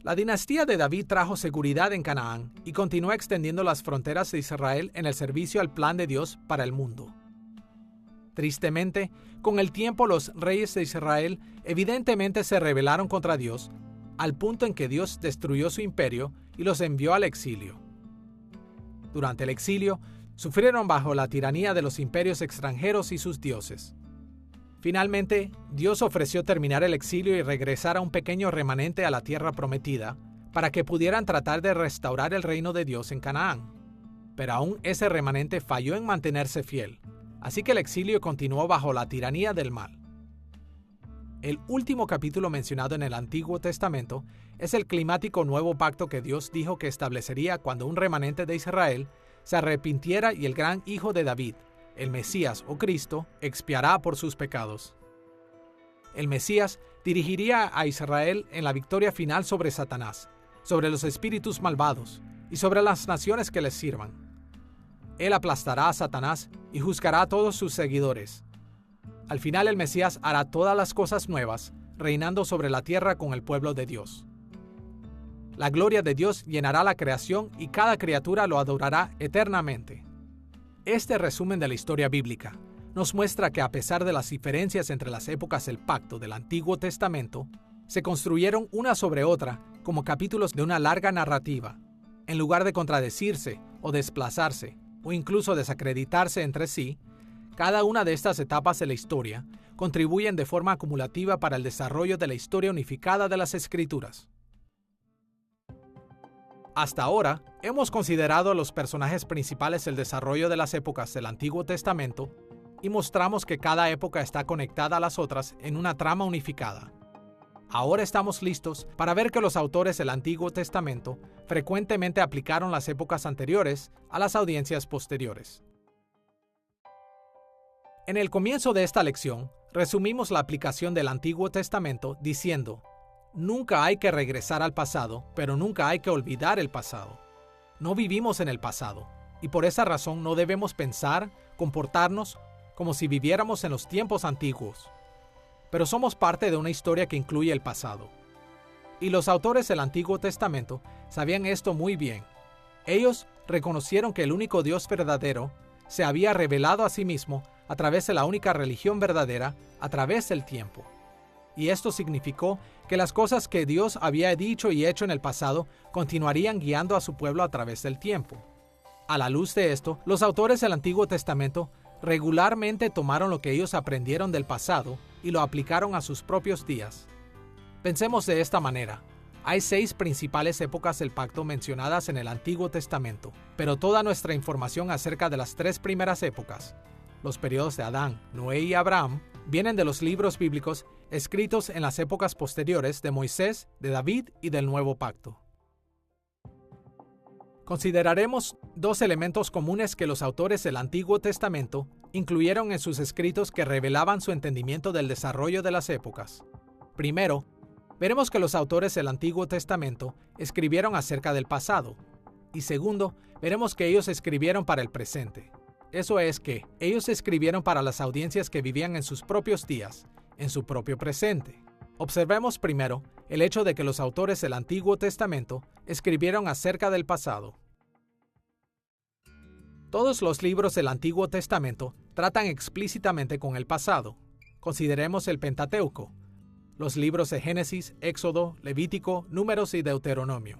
La dinastía de David trajo seguridad en Canaán y continuó extendiendo las fronteras de Israel en el servicio al plan de Dios para el mundo. Tristemente, con el tiempo los reyes de Israel evidentemente se rebelaron contra Dios, al punto en que Dios destruyó su imperio y los envió al exilio. Durante el exilio, sufrieron bajo la tiranía de los imperios extranjeros y sus dioses. Finalmente, Dios ofreció terminar el exilio y regresar a un pequeño remanente a la tierra prometida, para que pudieran tratar de restaurar el reino de Dios en Canaán. Pero aún ese remanente falló en mantenerse fiel, así que el exilio continuó bajo la tiranía del mal. El último capítulo mencionado en el Antiguo Testamento es el climático nuevo pacto que Dios dijo que establecería cuando un remanente de Israel se arrepintiera y el gran hijo de David, el Mesías o Cristo, expiará por sus pecados. El Mesías dirigiría a Israel en la victoria final sobre Satanás, sobre los espíritus malvados y sobre las naciones que les sirvan. Él aplastará a Satanás y juzgará a todos sus seguidores. Al final el Mesías hará todas las cosas nuevas, reinando sobre la tierra con el pueblo de Dios. La gloria de Dios llenará la creación y cada criatura lo adorará eternamente. Este resumen de la historia bíblica nos muestra que a pesar de las diferencias entre las épocas del pacto del Antiguo Testamento, se construyeron una sobre otra como capítulos de una larga narrativa, en lugar de contradecirse o desplazarse, o incluso desacreditarse entre sí. Cada una de estas etapas de la historia contribuyen de forma acumulativa para el desarrollo de la historia unificada de las Escrituras. Hasta ahora, hemos considerado a los personajes principales del desarrollo de las épocas del Antiguo Testamento y mostramos que cada época está conectada a las otras en una trama unificada. Ahora estamos listos para ver que los autores del Antiguo Testamento frecuentemente aplicaron las épocas anteriores a las audiencias posteriores. En el comienzo de esta lección, resumimos la aplicación del Antiguo Testamento diciendo: nunca hay que regresar al pasado, pero nunca hay que olvidar el pasado. No vivimos en el pasado, y por esa razón no debemos pensar, comportarnos como si viviéramos en los tiempos antiguos. Pero somos parte de una historia que incluye el pasado. Y los autores del Antiguo Testamento sabían esto muy bien. Ellos reconocieron que el único Dios verdadero se había revelado a sí mismo a través de la única religión verdadera, a través del tiempo. Y esto significó que las cosas que Dios había dicho y hecho en el pasado continuarían guiando a su pueblo a través del tiempo. A la luz de esto, los autores del Antiguo Testamento regularmente tomaron lo que ellos aprendieron del pasado y lo aplicaron a sus propios días. Pensemos de esta manera. Hay 6 principales épocas del pacto mencionadas en el Antiguo Testamento, pero toda nuestra información acerca de las 3 primeras épocas, los periodos de Adán, Noé y Abraham, vienen de los libros bíblicos escritos en las épocas posteriores de Moisés, de David y del Nuevo Pacto. Consideraremos 2 elementos comunes que los autores del Antiguo Testamento incluyeron en sus escritos que revelaban su entendimiento del desarrollo de las épocas. Primero, veremos que los autores del Antiguo Testamento escribieron acerca del pasado. Y segundo, veremos que ellos escribieron para el presente. Eso es que ellos escribieron para las audiencias que vivían en sus propios días, en su propio presente. Observemos primero el hecho de que los autores del Antiguo Testamento escribieron acerca del pasado. Todos los libros del Antiguo Testamento tratan explícitamente con el pasado. Consideremos el Pentateuco, los libros de Génesis, Éxodo, Levítico, Números y Deuteronomio.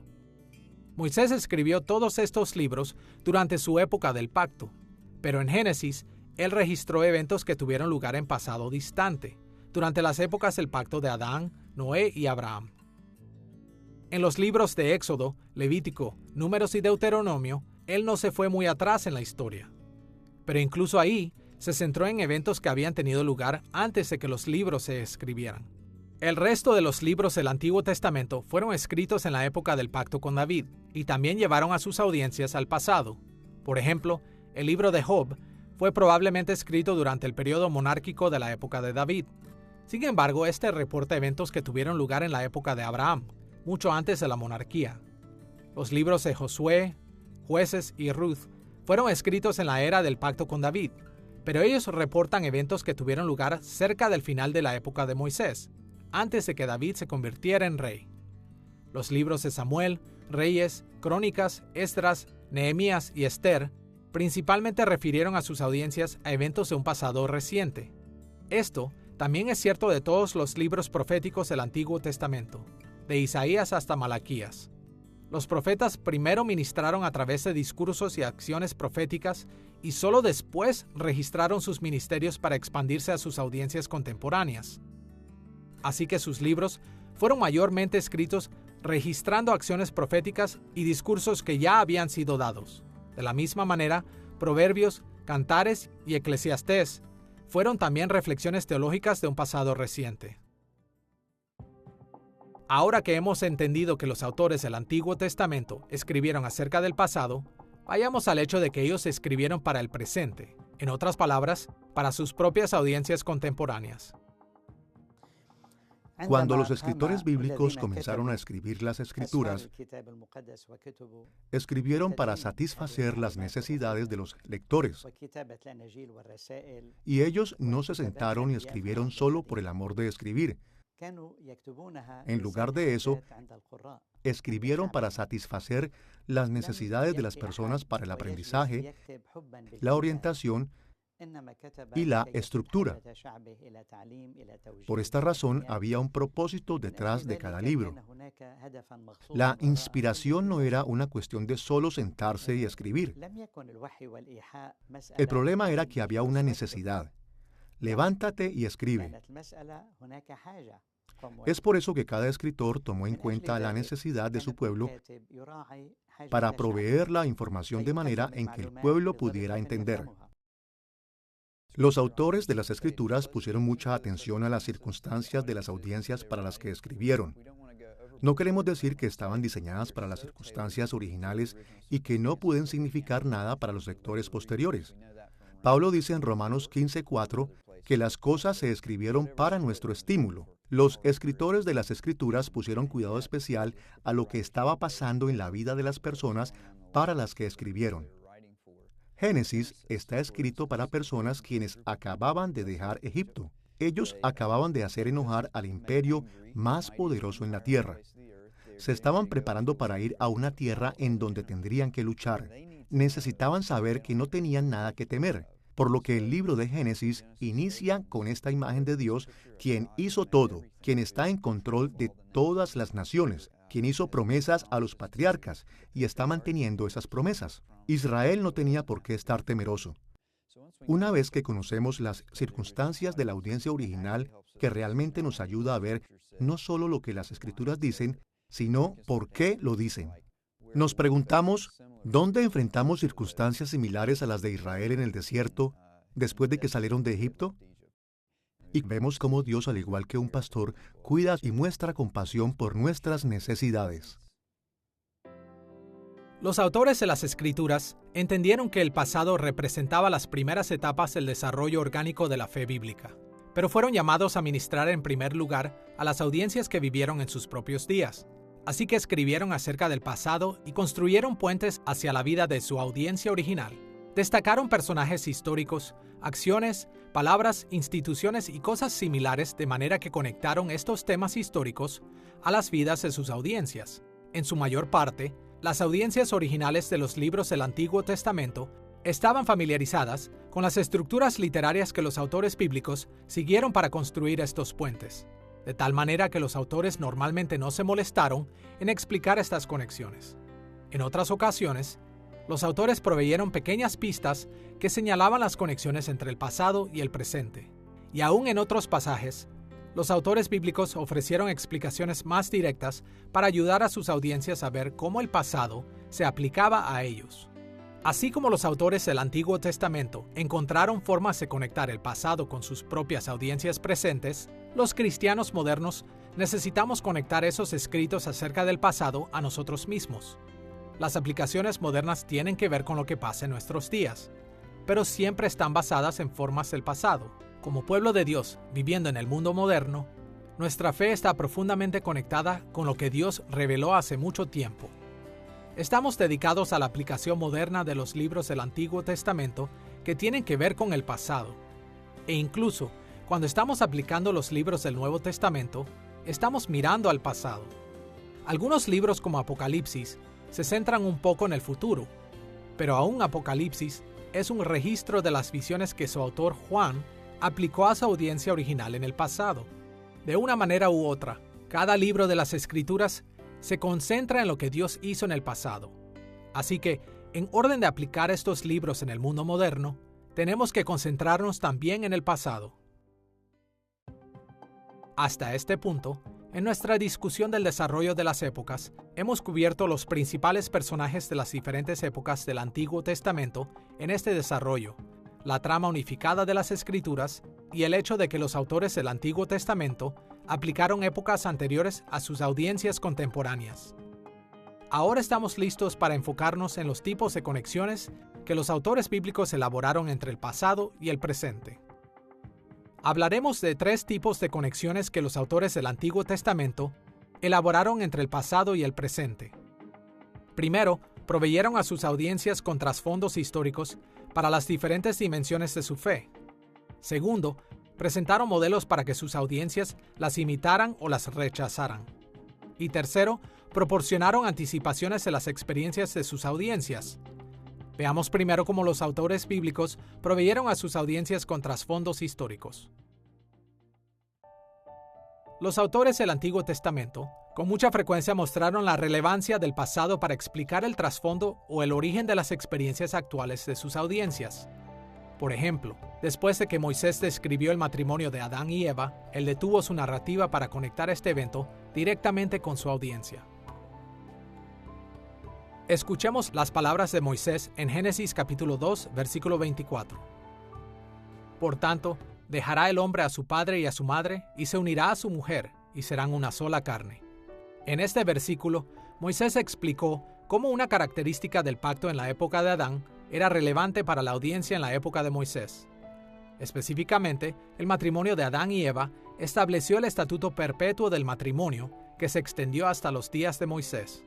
Moisés escribió todos estos libros durante su época del pacto, pero en Génesis, él registró eventos que tuvieron lugar en pasado distante, durante las épocas del pacto de Adán, Noé y Abraham. En los libros de Éxodo, Levítico, Números y Deuteronomio, él no se fue muy atrás en la historia. Pero incluso ahí, se centró en eventos que habían tenido lugar antes de que los libros se escribieran. El resto de los libros del Antiguo Testamento fueron escritos en la época del pacto con David, y también llevaron a sus audiencias al pasado. Por ejemplo, el libro de Job fue probablemente escrito durante el periodo monárquico de la época de David. Sin embargo, este reporta eventos que tuvieron lugar en la época de Abraham, mucho antes de la monarquía. Los libros de Josué, Jueces y Ruth fueron escritos en la era del pacto con David, pero ellos reportan eventos que tuvieron lugar cerca del final de la época de Moisés, antes de que David se convirtiera en rey. Los libros de Samuel, Reyes, Crónicas, Esdras, Nehemías y Esther principalmente refirieron a sus audiencias a eventos de un pasado reciente. Esto también es cierto de todos los libros proféticos del Antiguo Testamento, de Isaías hasta Malaquías. Los profetas primero ministraron a través de discursos y acciones proféticas y solo después registraron sus ministerios para expandirse a sus audiencias contemporáneas. Así que sus libros fueron mayormente escritos registrando acciones proféticas y discursos que ya habían sido dados. De la misma manera, Proverbios, Cantares y Eclesiastés fueron también reflexiones teológicas de un pasado reciente. Ahora que hemos entendido que los autores del Antiguo Testamento escribieron acerca del pasado, vayamos al hecho de que ellos escribieron para el presente, en otras palabras, para sus propias audiencias contemporáneas. Cuando los escritores bíblicos comenzaron a escribir las Escrituras, escribieron para satisfacer las necesidades de los lectores. Y ellos no se sentaron y escribieron solo por el amor de escribir. En lugar de eso, escribieron para satisfacer las necesidades de las personas para el aprendizaje, la orientación y la estructura. Por esta razón, había un propósito detrás de cada libro. La inspiración no era una cuestión de solo sentarse y escribir. El problema era que había una necesidad. Levántate y escribe. Es por eso que cada escritor tomó en cuenta la necesidad de su pueblo para proveer la información de manera en que el pueblo pudiera entender. Los autores de las Escrituras pusieron mucha atención a las circunstancias de las audiencias para las que escribieron. No queremos decir que estaban diseñadas para las circunstancias originales y que no pueden significar nada para los lectores posteriores. Pablo dice en Romanos 15:4 que las cosas se escribieron para nuestro estímulo. Los escritores de las Escrituras pusieron cuidado especial a lo que estaba pasando en la vida de las personas para las que escribieron. Génesis está escrito para personas quienes acababan de dejar Egipto. Ellos acababan de hacer enojar al imperio más poderoso en la tierra. Se estaban preparando para ir a una tierra en donde tendrían que luchar. Necesitaban saber que no tenían nada que temer, por lo que el libro de Génesis inicia con esta imagen de Dios, quien hizo todo, quien está en control de todas las naciones, quien hizo promesas a los patriarcas y está manteniendo esas promesas. Israel no tenía por qué estar temeroso. Una vez que conocemos las circunstancias de la audiencia original, que realmente nos ayuda a ver no solo lo que las Escrituras dicen, sino por qué lo dicen. Nos preguntamos, ¿dónde enfrentamos circunstancias similares a las de Israel en el desierto después de que salieron de Egipto? Y vemos cómo Dios, al igual que un pastor, cuida y muestra compasión por nuestras necesidades. Los autores de las Escrituras entendieron que el pasado representaba las primeras etapas del desarrollo orgánico de la fe bíblica, pero fueron llamados a ministrar en primer lugar a las audiencias que vivieron en sus propios días. Así que escribieron acerca del pasado y construyeron puentes hacia la vida de su audiencia original. Destacaron personajes históricos, acciones, palabras, instituciones y cosas similares de manera que conectaron estos temas históricos a las vidas de sus audiencias. En su mayor parte, las audiencias originales de los libros del Antiguo Testamento estaban familiarizadas con las estructuras literarias que los autores bíblicos siguieron para construir estos puentes, de tal manera que los autores normalmente no se molestaron en explicar estas conexiones. En otras ocasiones, los autores proveyeron pequeñas pistas que señalaban las conexiones entre el pasado y el presente. Y aún en otros pasajes, los autores bíblicos ofrecieron explicaciones más directas para ayudar a sus audiencias a ver cómo el pasado se aplicaba a ellos. Así como los autores del Antiguo Testamento encontraron formas de conectar el pasado con sus propias audiencias presentes, los cristianos modernos necesitamos conectar esos escritos acerca del pasado a nosotros mismos. Las aplicaciones modernas tienen que ver con lo que pasa en nuestros días, pero siempre están basadas en formas del pasado. Como pueblo de Dios viviendo en el mundo moderno, nuestra fe está profundamente conectada con lo que Dios reveló hace mucho tiempo. Estamos dedicados a la aplicación moderna de los libros del Antiguo Testamento que tienen que ver con el pasado. E incluso, cuando estamos aplicando los libros del Nuevo Testamento, estamos mirando al pasado. Algunos libros como Apocalipsis se centran un poco en el futuro, pero aún Apocalipsis es un registro de las visiones que su autor Juan aplicó a su audiencia original en el pasado. De una manera u otra, cada libro de las Escrituras se concentra en lo que Dios hizo en el pasado. Así que, en orden de aplicar estos libros en el mundo moderno, tenemos que concentrarnos también en el pasado. Hasta este punto, En nuestra discusión del desarrollo de las épocas, hemos cubierto los principales personajes de las diferentes épocas del Antiguo Testamento en este desarrollo, la trama unificada de las Escrituras y el hecho de que los autores del Antiguo Testamento aplicaron épocas anteriores a sus audiencias contemporáneas. Ahora estamos listos para enfocarnos en los tipos de conexiones que los autores bíblicos elaboraron entre el pasado y el presente. Hablaremos de 3 tipos de conexiones que los autores del Antiguo Testamento elaboraron entre el pasado y el presente. Primero, proveyeron a sus audiencias con trasfondos históricos para las diferentes dimensiones de su fe. Segundo, presentaron modelos para que sus audiencias las imitaran o las rechazaran. Y tercero, proporcionaron anticipaciones de las experiencias de sus audiencias. Veamos primero cómo los autores bíblicos proveyeron a sus audiencias con trasfondos históricos. Los autores del Antiguo Testamento con mucha frecuencia mostraron la relevancia del pasado para explicar el trasfondo o el origen de las experiencias actuales de sus audiencias. Por ejemplo, después de que Moisés describió el matrimonio de Adán y Eva, él detuvo su narrativa para conectar este evento directamente con su audiencia. Escuchemos las palabras de Moisés en Génesis capítulo 2, versículo 24. Por tanto, dejará el hombre a su padre y a su madre, y se unirá a su mujer, y serán una sola carne. En este versículo, Moisés explicó cómo una característica del pacto en la época de Adán era relevante para la audiencia en la época de Moisés. Específicamente, el matrimonio de Adán y Eva estableció el estatuto perpetuo del matrimonio que se extendió hasta los días de Moisés.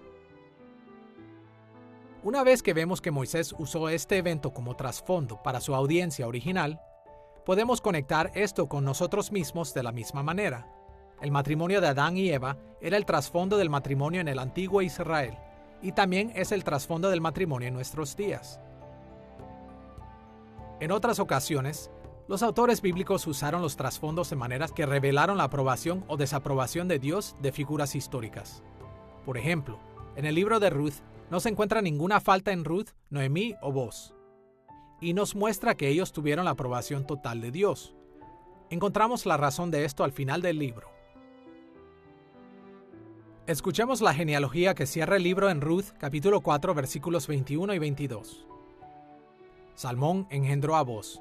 Una vez que vemos que Moisés usó este evento como trasfondo para su audiencia original, podemos conectar esto con nosotros mismos de la misma manera. El matrimonio de Adán y Eva era el trasfondo del matrimonio en el antiguo Israel, y también es el trasfondo del matrimonio en nuestros días. En otras ocasiones, los autores bíblicos usaron los trasfondos de maneras que revelaron la aprobación o desaprobación de Dios de figuras históricas. Por ejemplo, en el libro de Ruth no se encuentra ninguna falta en Ruth, Noemí o Boaz, y nos muestra que ellos tuvieron la aprobación total de Dios. Encontramos la razón de esto al final del libro. Escuchemos la genealogía que cierra el libro en Ruth, capítulo 4, versículos 21 y 22. Salmón engendró a Boaz,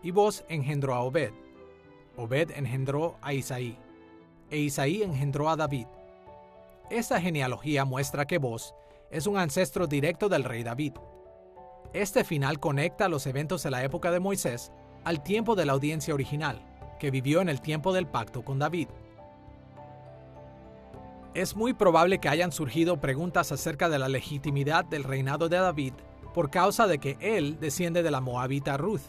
y Boaz engendró a Obed. Obed engendró a Isaí, e Isaí engendró a David. Esta genealogía muestra que Boaz es un ancestro directo del rey David. Este final conecta los eventos de la época de Moisés al tiempo de la audiencia original, que vivió en el tiempo del pacto con David. Es muy probable que hayan surgido preguntas acerca de la legitimidad del reinado de David por causa de que él desciende de la moabita Ruth,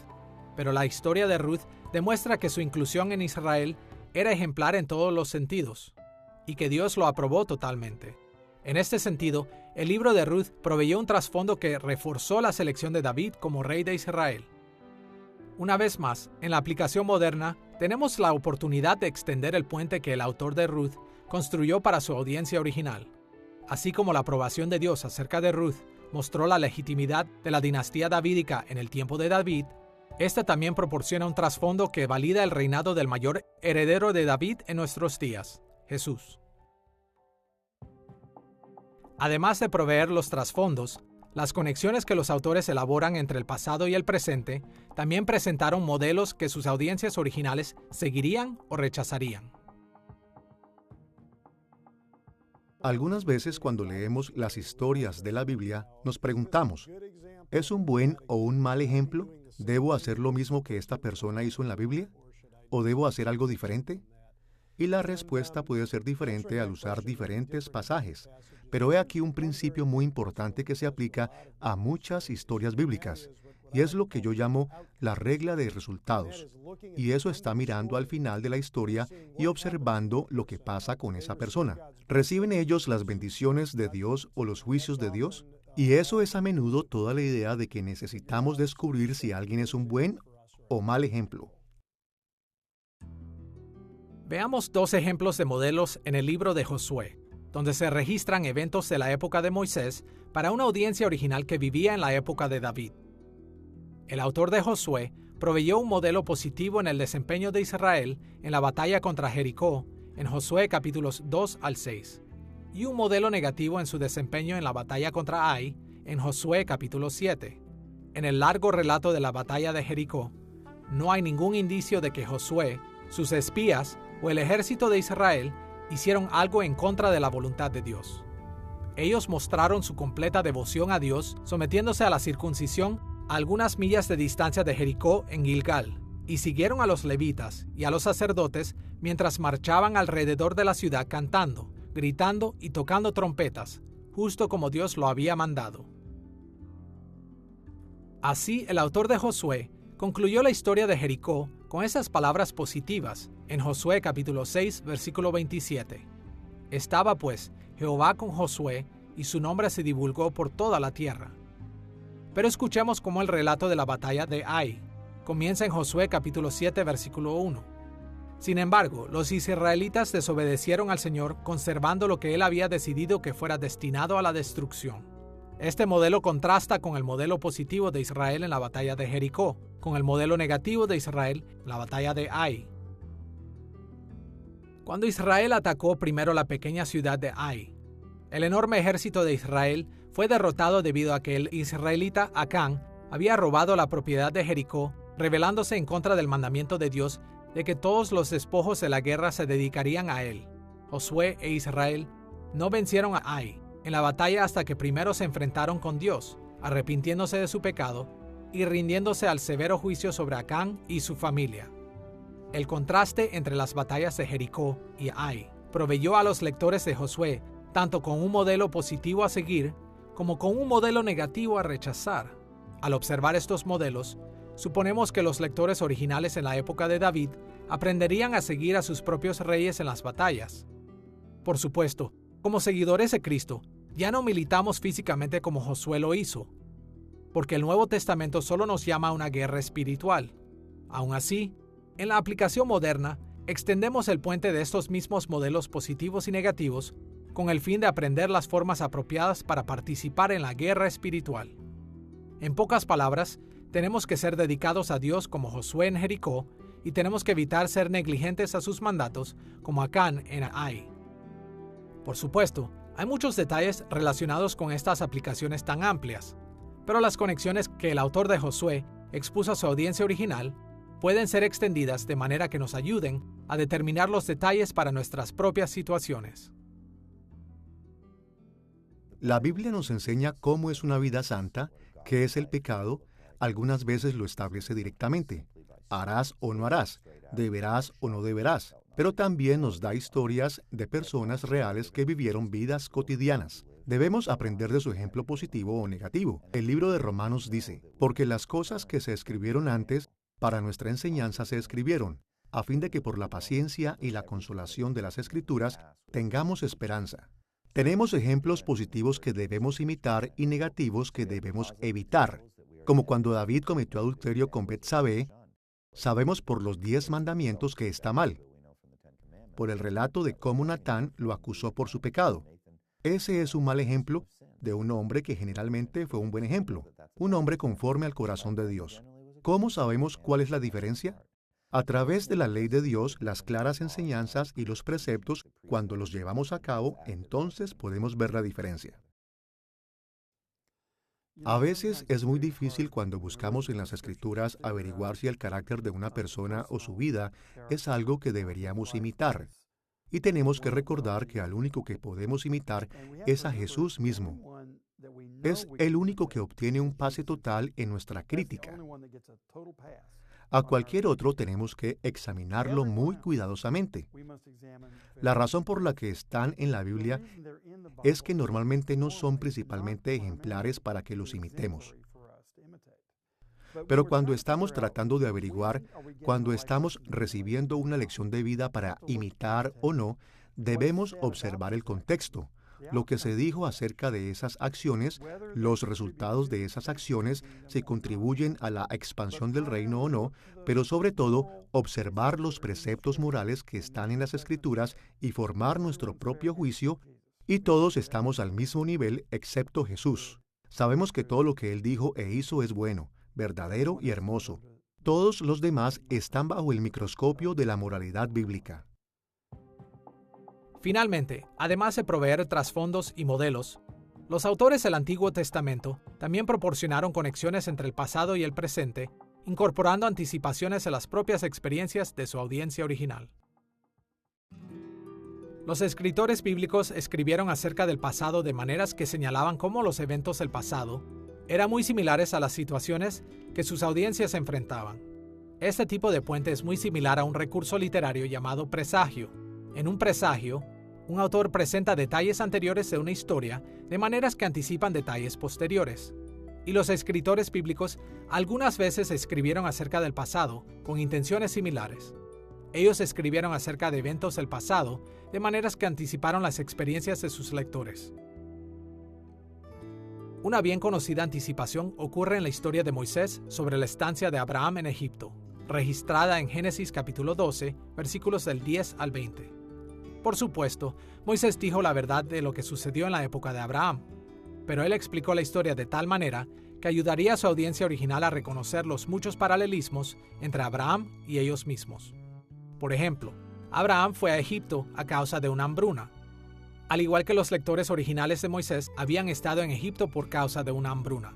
pero la historia de Ruth demuestra que su inclusión en Israel era ejemplar en todos los sentidos, y que Dios lo aprobó totalmente. En este sentido, el libro de Ruth proveyó un trasfondo que reforzó la selección de David como rey de Israel. Una vez más, en la aplicación moderna, tenemos la oportunidad de extender el puente que el autor de Ruth construyó para su audiencia original. Así como la aprobación de Dios acerca de Ruth mostró la legitimidad de la dinastía davídica en el tiempo de David, esta también proporciona un trasfondo que valida el reinado del mayor heredero de David en nuestros días, Jesús. Además de proveer los trasfondos, las conexiones que los autores elaboran entre el pasado y el presente también presentaron modelos que sus audiencias originales seguirían o rechazarían. Algunas veces cuando leemos las historias de la Biblia, nos preguntamos, ¿es un buen o un mal ejemplo? ¿Debo hacer lo mismo que esta persona hizo en la Biblia? ¿O debo hacer algo diferente? Y la respuesta puede ser diferente al usar diferentes pasajes. Pero he aquí un principio muy importante que se aplica a muchas historias bíblicas, y es lo que yo llamo la regla de resultados. Y eso está mirando al final de la historia y observando lo que pasa con esa persona. ¿Reciben ellos las bendiciones de Dios o los juicios de Dios? Y eso es a menudo toda la idea de que necesitamos descubrir si alguien es un buen o mal ejemplo. Veamos 2 ejemplos de modelos en el libro de Josué, donde se registran eventos de la época de Moisés para una audiencia original que vivía en la época de David. El autor de Josué proveyó un modelo positivo en el desempeño de Israel en la batalla contra Jericó en Josué capítulos 2 al 6, y un modelo negativo en su desempeño en la batalla contra Ai en Josué capítulo 7. En el largo relato de la batalla de Jericó, no hay ningún indicio de que Josué, sus espías o el ejército de Israel hicieron algo en contra de la voluntad de Dios. Ellos mostraron su completa devoción a Dios sometiéndose a la circuncisión a algunas millas de distancia de Jericó en Gilgal, y siguieron a los levitas y a los sacerdotes mientras marchaban alrededor de la ciudad cantando, gritando y tocando trompetas, justo como Dios lo había mandado. Así, el autor de Josué concluyó la historia de Jericó con esas palabras positivas en Josué capítulo 6, versículo 27. Estaba pues Jehová con Josué, y su nombre se divulgó por toda la tierra. Pero escuchemos cómo el relato de la batalla de Ai comienza en Josué capítulo 7, versículo 1. Sin embargo, los israelitas desobedecieron al Señor conservando lo que Él había decidido que fuera destinado a la destrucción. Este modelo contrasta con el modelo positivo de Israel en la batalla de Jericó, con el modelo negativo de Israel en la batalla de Ai. Cuando Israel atacó primero la pequeña ciudad de Ai, el enorme ejército de Israel fue derrotado debido a que el israelita Acán había robado la propiedad de Jericó, rebelándose en contra del mandamiento de Dios de que todos los despojos de la guerra se dedicarían a él. Josué e Israel no vencieron a Ai en la batalla hasta que primero se enfrentaron con Dios, arrepintiéndose de su pecado y rindiéndose al severo juicio sobre Acán y su familia. El contraste entre las batallas de Jericó y Ai proveyó a los lectores de Josué tanto con un modelo positivo a seguir como con un modelo negativo a rechazar. Al observar estos modelos, suponemos que los lectores originales en la época de David aprenderían a seguir a sus propios reyes en las batallas. Por supuesto, como seguidores de Cristo, ya no militamos físicamente como Josué lo hizo, porque el Nuevo Testamento solo nos llama a una guerra espiritual. Aún así, en la aplicación moderna, extendemos el puente de estos mismos modelos positivos y negativos con el fin de aprender las formas apropiadas para participar en la guerra espiritual. En pocas palabras, tenemos que ser dedicados a Dios como Josué en Jericó y tenemos que evitar ser negligentes a sus mandatos como Acán en Ai. Por supuesto, hay muchos detalles relacionados con estas aplicaciones tan amplias, pero las conexiones que el autor de Josué expuso a su audiencia original pueden ser extendidas de manera que nos ayuden a determinar los detalles para nuestras propias situaciones. La Biblia nos enseña cómo es una vida santa, qué es el pecado, algunas veces lo establece directamente. Harás o no harás, deberás o no deberás, pero también nos da historias de personas reales que vivieron vidas cotidianas. Debemos aprender de su ejemplo positivo o negativo. El libro de Romanos dice, porque las cosas que se escribieron antes, para nuestra enseñanza se escribieron, a fin de que por la paciencia y la consolación de las Escrituras tengamos esperanza. Tenemos ejemplos positivos que debemos imitar y negativos que debemos evitar. Como cuando David cometió adulterio con Betsabé, sabemos por los 10 mandamientos que está mal. Por el relato de cómo Natán lo acusó por su pecado. Ese es un mal ejemplo de un hombre que generalmente fue un buen ejemplo, un hombre conforme al corazón de Dios. ¿Cómo sabemos cuál es la diferencia? A través de la ley de Dios, las claras enseñanzas y los preceptos, cuando los llevamos a cabo, entonces podemos ver la diferencia. A veces es muy difícil cuando buscamos en las Escrituras averiguar si el carácter de una persona o su vida es algo que deberíamos imitar. Y tenemos que recordar que al único que podemos imitar es a Jesús mismo. Es el único que obtiene un pase total en nuestra crítica. A cualquier otro tenemos que examinarlo muy cuidadosamente. La razón por la que están en la Biblia es que normalmente no son principalmente ejemplares para que los imitemos. Pero cuando estamos tratando de averiguar, cuando estamos recibiendo una lección de vida para imitar o no, debemos observar el contexto, lo que se dijo acerca de esas acciones, los resultados de esas acciones, si contribuyen a la expansión del reino o no, pero sobre todo, observar los preceptos morales que están en las Escrituras y formar nuestro propio juicio, y todos estamos al mismo nivel excepto Jesús. Sabemos que todo lo que Él dijo e hizo es bueno, verdadero y hermoso. Todos los demás están bajo el microscopio de la moralidad bíblica. Finalmente, además de proveer trasfondos y modelos, los autores del Antiguo Testamento también proporcionaron conexiones entre el pasado y el presente, incorporando anticipaciones de las propias experiencias de su audiencia original. Los escritores bíblicos escribieron acerca del pasado de maneras que señalaban cómo los eventos del pasado eran muy similares a las situaciones que sus audiencias enfrentaban. Este tipo de puente es muy similar a un recurso literario llamado presagio. En un presagio, un autor presenta detalles anteriores de una historia de maneras que anticipan detalles posteriores. Y los escritores bíblicos algunas veces escribieron acerca del pasado con intenciones similares. Ellos escribieron acerca de eventos del pasado de maneras que anticiparon las experiencias de sus lectores. Una bien conocida anticipación ocurre en la historia de Moisés sobre la estancia de Abraham en Egipto, registrada en Génesis capítulo 12, versículos del 10 al 20. Por supuesto, Moisés dijo la verdad de lo que sucedió en la época de Abraham, pero él explicó la historia de tal manera que ayudaría a su audiencia original a reconocer los muchos paralelismos entre Abraham y ellos mismos. Por ejemplo, Abraham fue a Egipto a causa de una hambruna, al igual que los lectores originales de Moisés habían estado en Egipto por causa de una hambruna.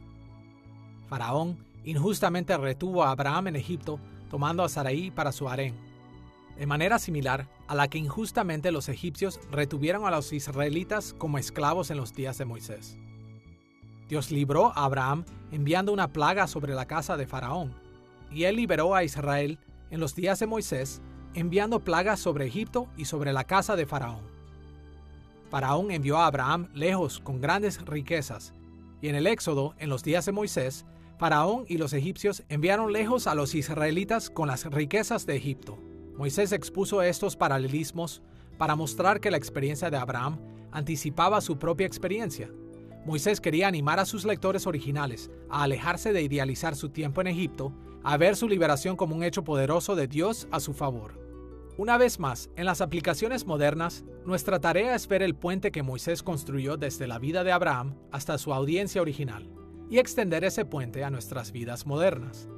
Faraón injustamente retuvo a Abraham en Egipto, tomando a Sarai para su harén, de manera similar a la que injustamente los egipcios retuvieron a los israelitas como esclavos en los días de Moisés. Dios libró a Abraham enviando una plaga sobre la casa de Faraón, y él liberó a Israel en los días de Moisés, enviando plagas sobre Egipto y sobre la casa de Faraón. Faraón envió a Abraham lejos con grandes riquezas, y en el Éxodo, en los días de Moisés, Faraón y los egipcios enviaron lejos a los israelitas con las riquezas de Egipto. Moisés expuso estos paralelismos para mostrar que la experiencia de Abraham anticipaba su propia experiencia. Moisés quería animar a sus lectores originales a alejarse de idealizar su tiempo en Egipto, a ver su liberación como un hecho poderoso de Dios a su favor. Una vez más, en las aplicaciones modernas, nuestra tarea es ver el puente que Moisés construyó desde la vida de Abraham hasta su audiencia original, y extender ese puente a nuestras vidas modernas.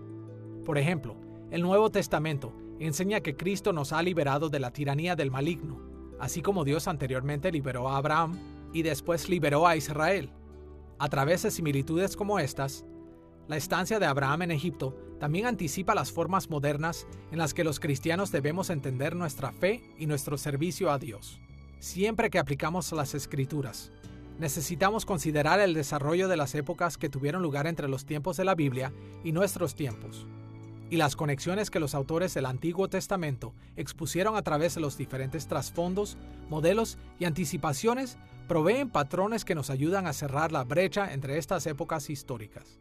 Por ejemplo, el Nuevo Testamento enseña que Cristo nos ha liberado de la tiranía del maligno, así como Dios anteriormente liberó a Abraham y después liberó a Israel. A través de similitudes como estas, la estancia de Abraham en Egipto también anticipa las formas modernas en las que los cristianos debemos entender nuestra fe y nuestro servicio a Dios. Siempre que aplicamos las Escrituras, necesitamos considerar el desarrollo de las épocas que tuvieron lugar entre los tiempos de la Biblia y nuestros tiempos, y las conexiones que los autores del Antiguo Testamento expusieron a través de los diferentes trasfondos, modelos y anticipaciones proveen patrones que nos ayudan a cerrar la brecha entre estas épocas históricas.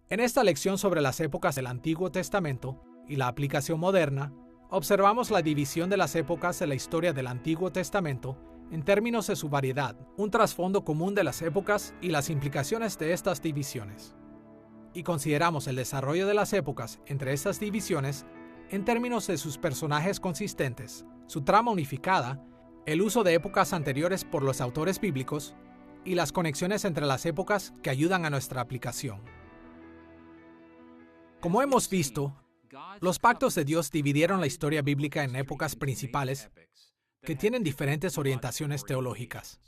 En esta lección sobre las épocas del Antiguo Testamento y la aplicación moderna, observamos la división de las épocas de la historia del Antiguo Testamento en términos de su variedad, un trasfondo común de las épocas y las implicaciones de estas divisiones. Y consideramos el desarrollo de las épocas entre estas divisiones en términos de sus personajes consistentes, su trama unificada, el uso de épocas anteriores por los autores bíblicos y las conexiones entre las épocas que ayudan a nuestra aplicación. Como hemos visto, los pactos de Dios dividieron la historia bíblica en épocas principales que tienen diferentes orientaciones teológicas.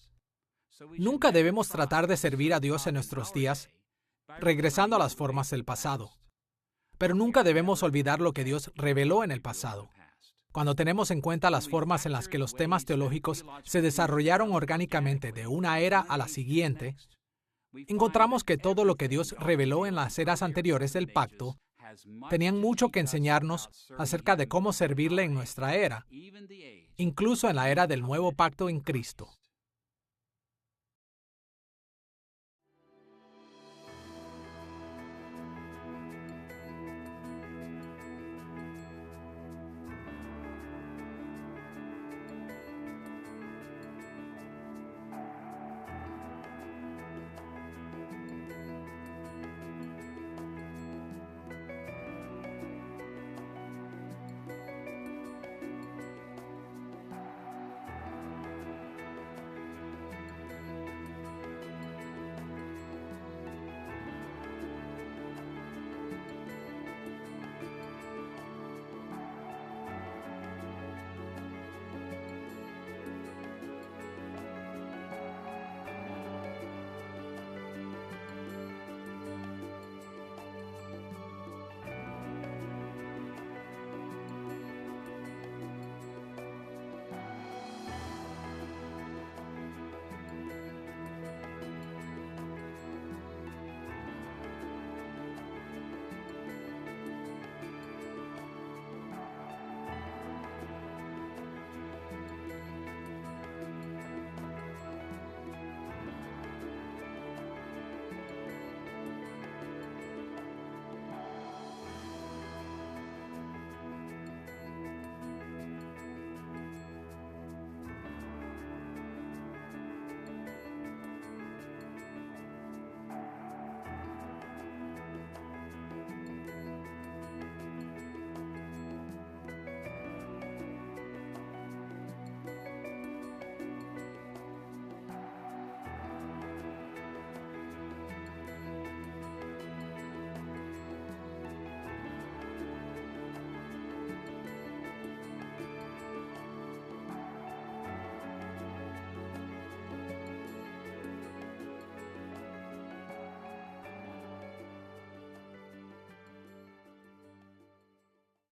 Nunca debemos tratar de servir a Dios en nuestros días regresando a las formas del pasado. Pero nunca debemos olvidar lo que Dios reveló en el pasado. Cuando tenemos en cuenta las formas en las que los temas teológicos se desarrollaron orgánicamente de una era a la siguiente, encontramos que todo lo que Dios reveló en las eras anteriores del pacto tenían mucho que enseñarnos acerca de cómo servirle en nuestra era, incluso en la era del nuevo pacto en Cristo.